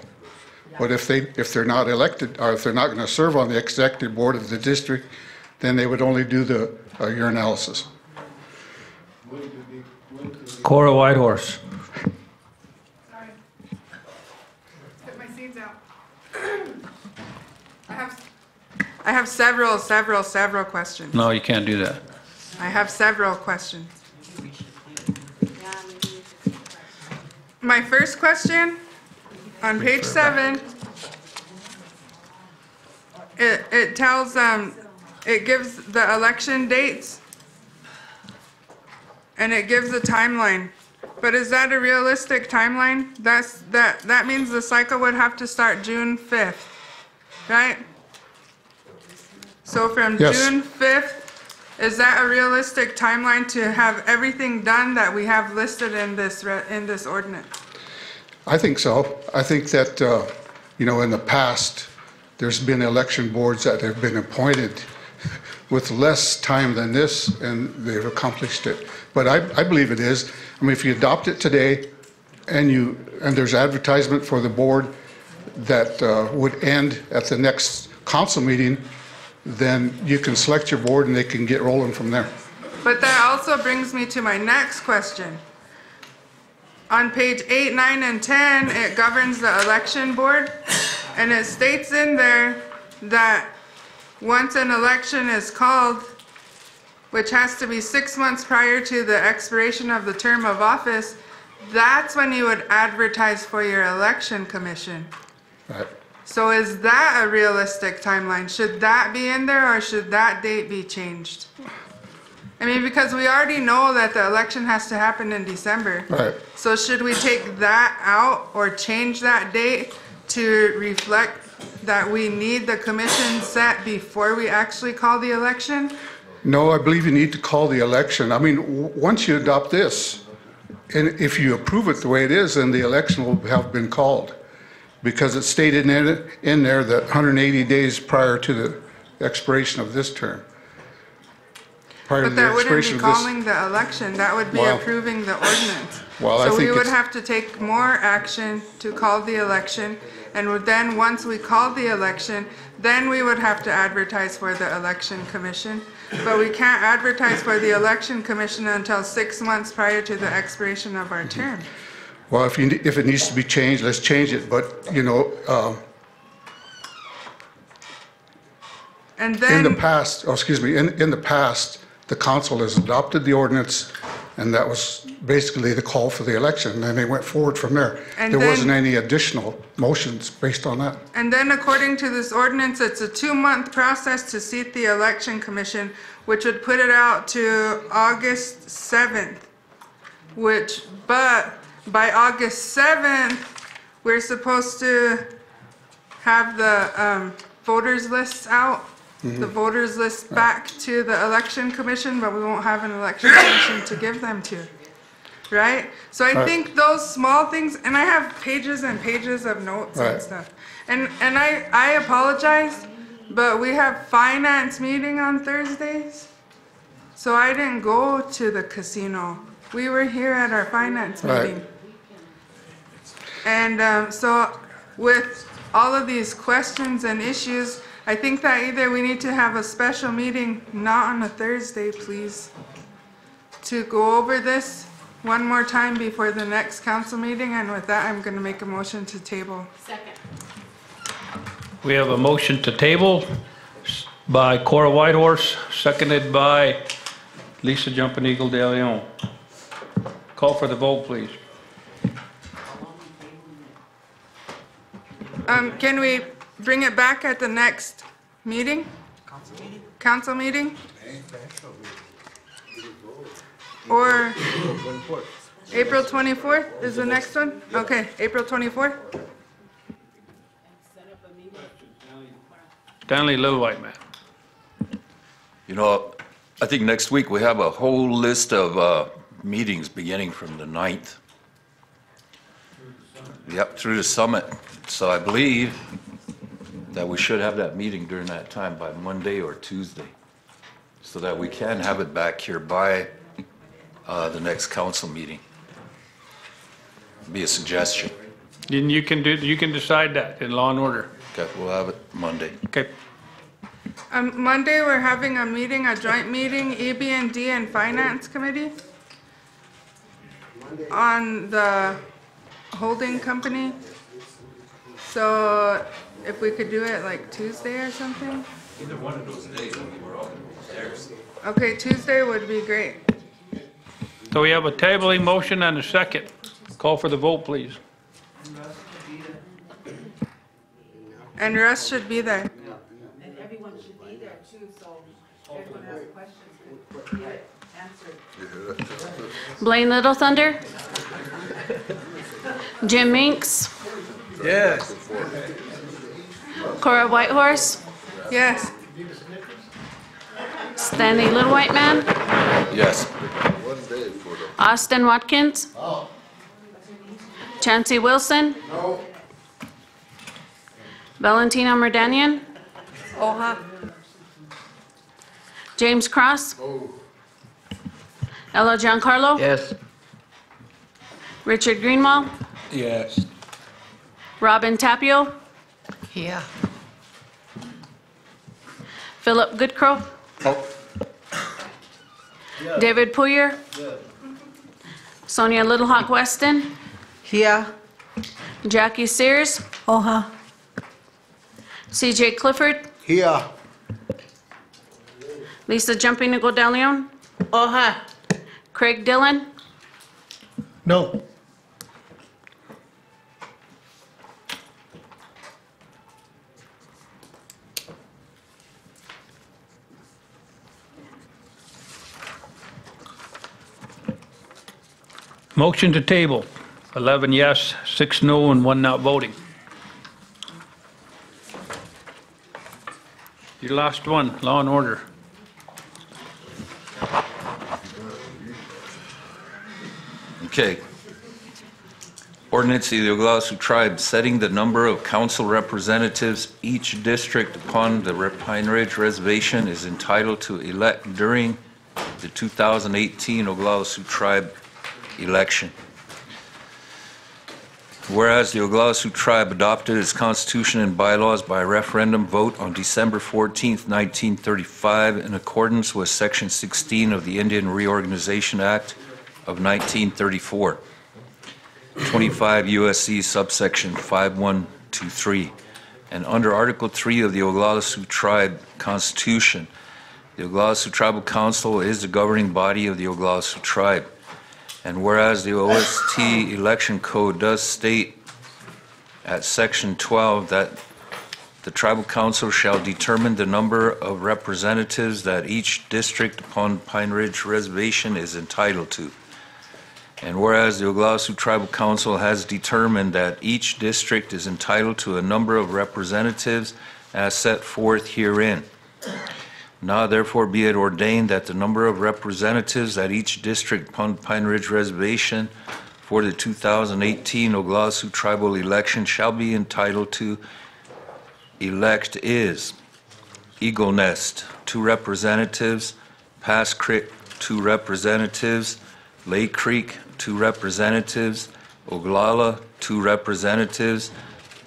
But if they're not elected, or if they're not going to serve on the executive board of the district, then they would only do the urinalysis. Cora Whitehorse. I have several questions. No, you can't do that. I have several questions. My first question, on page 7, it tells it gives the election dates, and it gives a timeline. But is that a realistic timeline? That means the cycle would have to start June 5th, right? So from Yes. June 5th, is that a realistic timeline to have everything done that we have listed in this ordinance? I think so. I think that, you know, in the past, there's been election boards that have been appointed with less time than this, and they've accomplished it. But I believe it is. I mean, if you adopt it today, and there's advertisement for the board that would end at the next council meeting, then you can select your board and they can get rolling from there. But that also brings me to my next question. On page 8, 9, and 10, it governs the election board, and it states in there that once an election is called, which has to be 6 months prior to the expiration of the term of office, that's when you would advertise for your election commission. Right. So is that a realistic timeline? Should that be in there, or should that date be changed? I mean, because we already know that the election has to happen in December. Right. So should we take that out or change that date to reflect that we need the commission set before we actually call the election? No, I believe you need to call the election. I mean, once you adopt this, and if you approve it the way it is, then the election will have been called. Because it's stated in there that 180 days prior to the expiration of this term. But that wouldn't be calling the election, that would be approving the ordinance. So we would have to take more action to call the election, and then once we call the election, then we would have to advertise for the election commission. But we can't advertise for the election commission until 6 months prior to the expiration of our term. Well, if it needs to be changed, let's change it, but, you know, and then, in the past, in the past, the council has adopted the ordinance, and that was basically the call for the election, and they went forward from there. And there then, wasn't any additional motions based on that. And then according to this ordinance, it's a 2-month process to seat the election commission, which would put it out to August 7th, but by August 7th, we're supposed to have the voters lists out, the voters list back to the election commission, but we won't have an election commission to give them to, right? So I think those small things, and I have pages and pages of notes and stuff. And I apologize, but we have finance meeting on Thursdays, so I didn't go to the casino. We were here at our finance meeting. And so with all of these questions and issues, I think that either we need to have a special meeting, not on a Thursday, please, to go over this one more time before the next council meeting. And with that, I'm going to make a motion to table. Second. We have a motion to table by Cora Whitehorse, seconded by Lisa Jumping Eagle De Leon. Call for the vote, please. Can we bring it back at the next meeting? Council meeting? Or April 24th is the next one? Okay, April 24th? Stanley Little White Man. You know, I think next week we have a whole list of meetings beginning from the 9th. Yep, through the summit. So I believe that we should have that meeting during that time by Monday or Tuesday, so that we can have it back here by the next council meeting. Be a suggestion. And you can decide that in law and order. Okay, we'll have it Monday. Okay. Monday, we're having a meeting, a joint meeting, EB&D and Finance Committee on the holding company. So if we could do it like Tuesday or something? Either one of those days, we're all there. Okay, Tuesday would be great. So we have a tabling motion and a second. Call for the vote, please. And Russ should be there. And everyone should be there too, so everyone has questions could get answered. Blaine Little Thunder. Jim Minks. Yes. Cora Whitehorse. Yes. Stanley Little White Man. Yes. Austin Watkins. Chancey Wilson. No. Valentina Merdanian. Oha. James Cross. Ella Giancarlo. Yes. Richard Greenwald. Yes. Robin Tapio. Yeah. Philip Goodcrow. David Poyer. Sonia Little Hawk Weston. Here. Jackie Sears. Oha. CJ Clifford. Here. Lisa Jumping Nicole De Leon. Oha. Craig Dillon. No. Motion to table, 11 yes, 6 no, and 1 not voting. Your last one, law and order. Okay. Ordinance of the Oglala Sioux Tribe setting the number of council representatives each district upon the Pine Ridge Reservation is entitled to elect during the 2018 Oglala Sioux Tribe election. Whereas the Oglala Sioux Tribe adopted its constitution and bylaws by referendum vote on December 14th, 1935, in accordance with Section 16 of the Indian Reorganization Act of 1934, 25 USC subsection 5123, and under Article 3 of the Oglala Sioux Tribe Constitution, the Oglala Sioux Tribal Council is the governing body of the Oglala Sioux Tribe. And whereas the OST election code does state at section 12 that the tribal council shall determine the number of representatives that each district upon Pine Ridge Reservation is entitled to. And whereas the Oglala Sioux Tribal Council has determined that each district is entitled to a number of representatives as set forth herein. Now therefore be it ordained that the number of representatives at each district upon Pine Ridge Reservation for the 2018 Oglala Sioux Tribal election shall be entitled to elect is Eagle Nest, 2 representatives, Pass Creek, 2 representatives, Lake Creek, 2 representatives, Oglala, 2 representatives,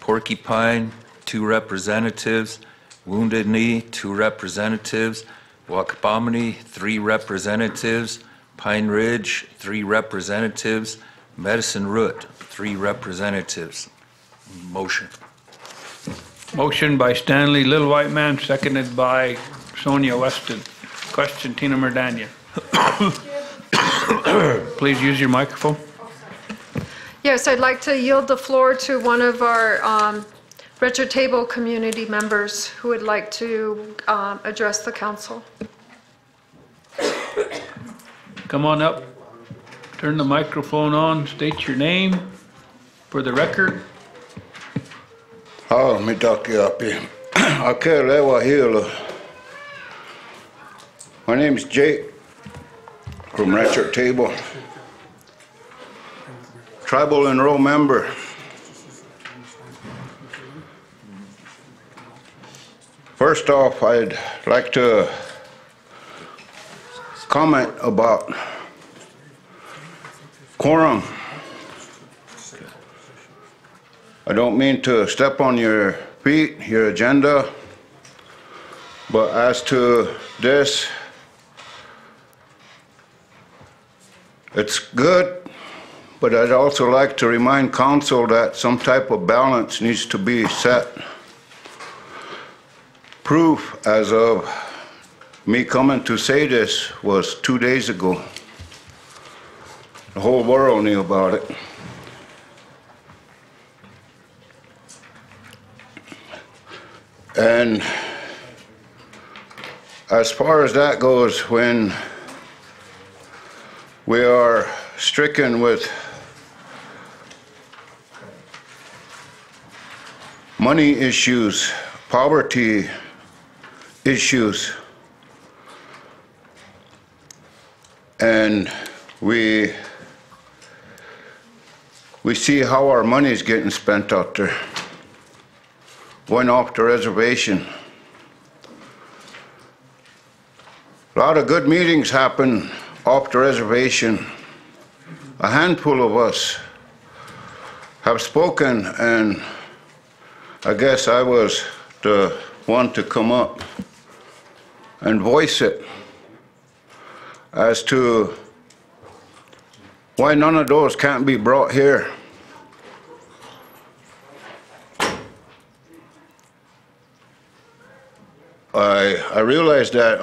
Porcupine, 2 representatives, Wounded Knee, 2 representatives, Wakapamani, 3 representatives, Pine Ridge, 3 representatives, Medicine Root, 3 representatives. Motion. Motion by Stanley Little White Man, seconded by Sonia Weston. Question, Tina Merdania. Please use your microphone. Yes, I'd like to yield the floor to one of our Richard Table community members who would like to address the council. Come on up, turn the microphone on, state your name for the record. Oh, me takia Ake lewa hilo. My name is Jake from Richard Table, tribal enroll member. First off, I'd like to comment about quorum. I don't mean to step on your feet, your agenda, but as to this, it's good, but I'd also like to remind council that some type of balance needs to be set. Proof as of me coming to say this was 2 days ago. The whole world knew about it. And as far as that goes, when we are stricken with money issues, poverty issues, and we see how our money is getting spent out there, going off the reservation. lot of good meetings happen off the reservation. A handful of us have spoken, and I guess I was the one to come up and voice it as to why none of those can't be brought here. I realize that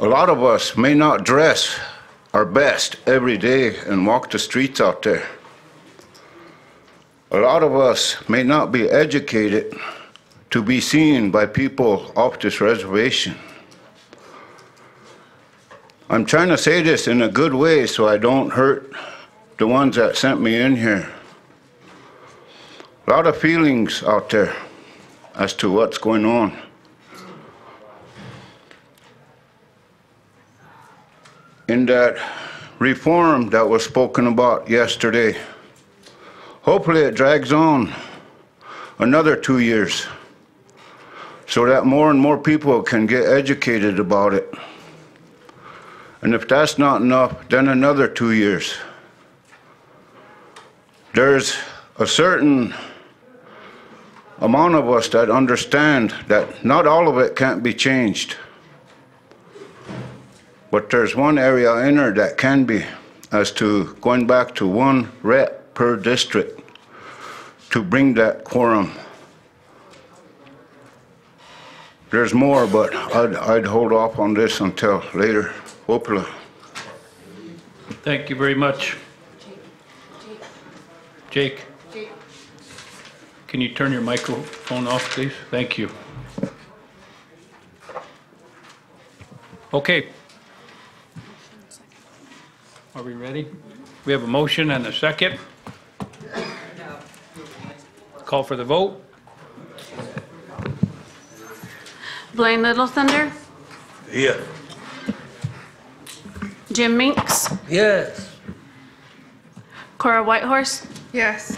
a lot of us may not dress our best every day and walk the streets out there. A lot of us may not be educated to be seen by people off this reservation. I'm trying to say this in a good way so I don't hurt the ones that sent me in here. A lot of feelings out there as to what's going on. In that reform that was spoken about yesterday, hopefully it drags on another 2 years so that more and more people can get educated about it. And if that's not enough, then another 2 years. There's a certain amount of us that understand that not all of it can't be changed. But there's one area in there that can be, as to going back to 1 rep per district to bring that quorum. There's more, but I'd hold off on this until later. Hopefully. Thank you very much. Jake, can you turn your microphone off, please? Thank you. Okay. Are we ready? We have a motion and a second. Call for the vote. Blaine Little Thunder, Yeah. Jim Minks, Yes. Cora Whitehorse, Yes.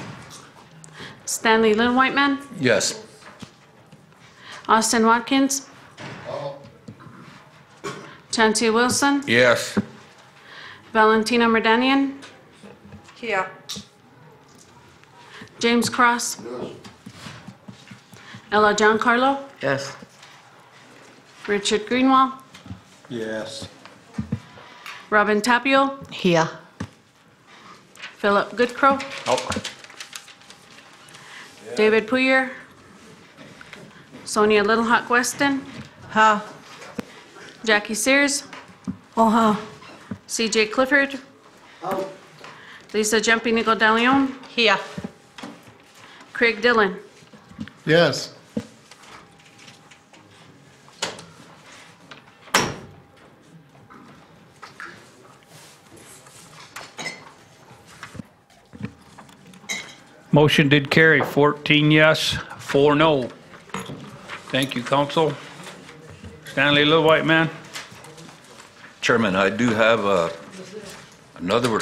Stanley Little White Man, Yes. Austin Watkins, Chancy Wilson, Yes. Valentina Merdanian, Here. James Cross, Ella Giancarlo, Yes. Richard Greenwald, Yes. Robin Tapio, Here. Philip Goodcrow, David Puyer, Sonia Little Hawk Weston, Ha. Jackie Sears, CJ Clifford, Lisa Jumping Eagle De Leon, Here. Craig Dillon. Yes. Motion did carry, 14 yes, 4 no. Thank you, council. Stanley Little White Man. Chairman, I do have another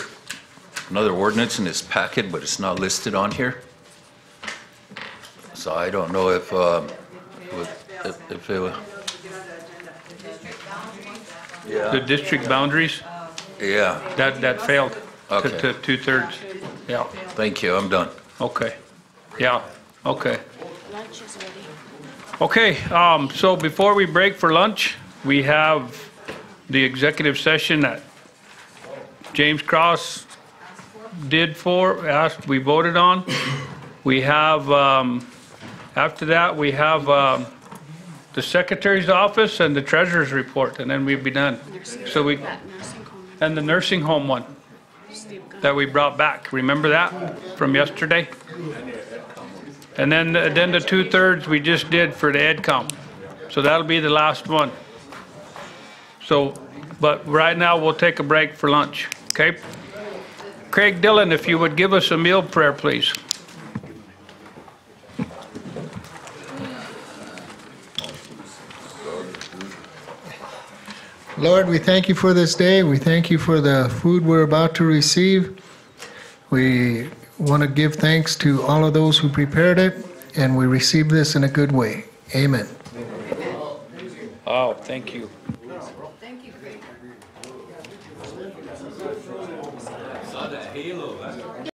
ordinance in this packet, but it's not listed on here. So I don't know if it, yeah. The district boundaries, Yeah, that failed Okay. to 2/3. Yeah, thank you, I'm done. okay. Yeah, okay. Lunch is ready. Okay, so before we break for lunch, we have the executive session that James Cross we voted on. We have, after that, we have the secretary's office and the treasurer's report, and then we'd be done. So we, and the nursing home one that we brought back. Remember that from yesterday? And then the 2/3 we just did for the EdCom. So that'll be the last one. So, but right now we'll take a break for lunch, okay? Craig Dillon, if you would give us a meal prayer, please. Lord, we thank you for this day. We thank you for the food we're about to receive. We want to give thanks to all of those who prepared it, and we receive this in a good way. Amen. Oh, thank you. Thank you, Greg. Saw that halo, huh?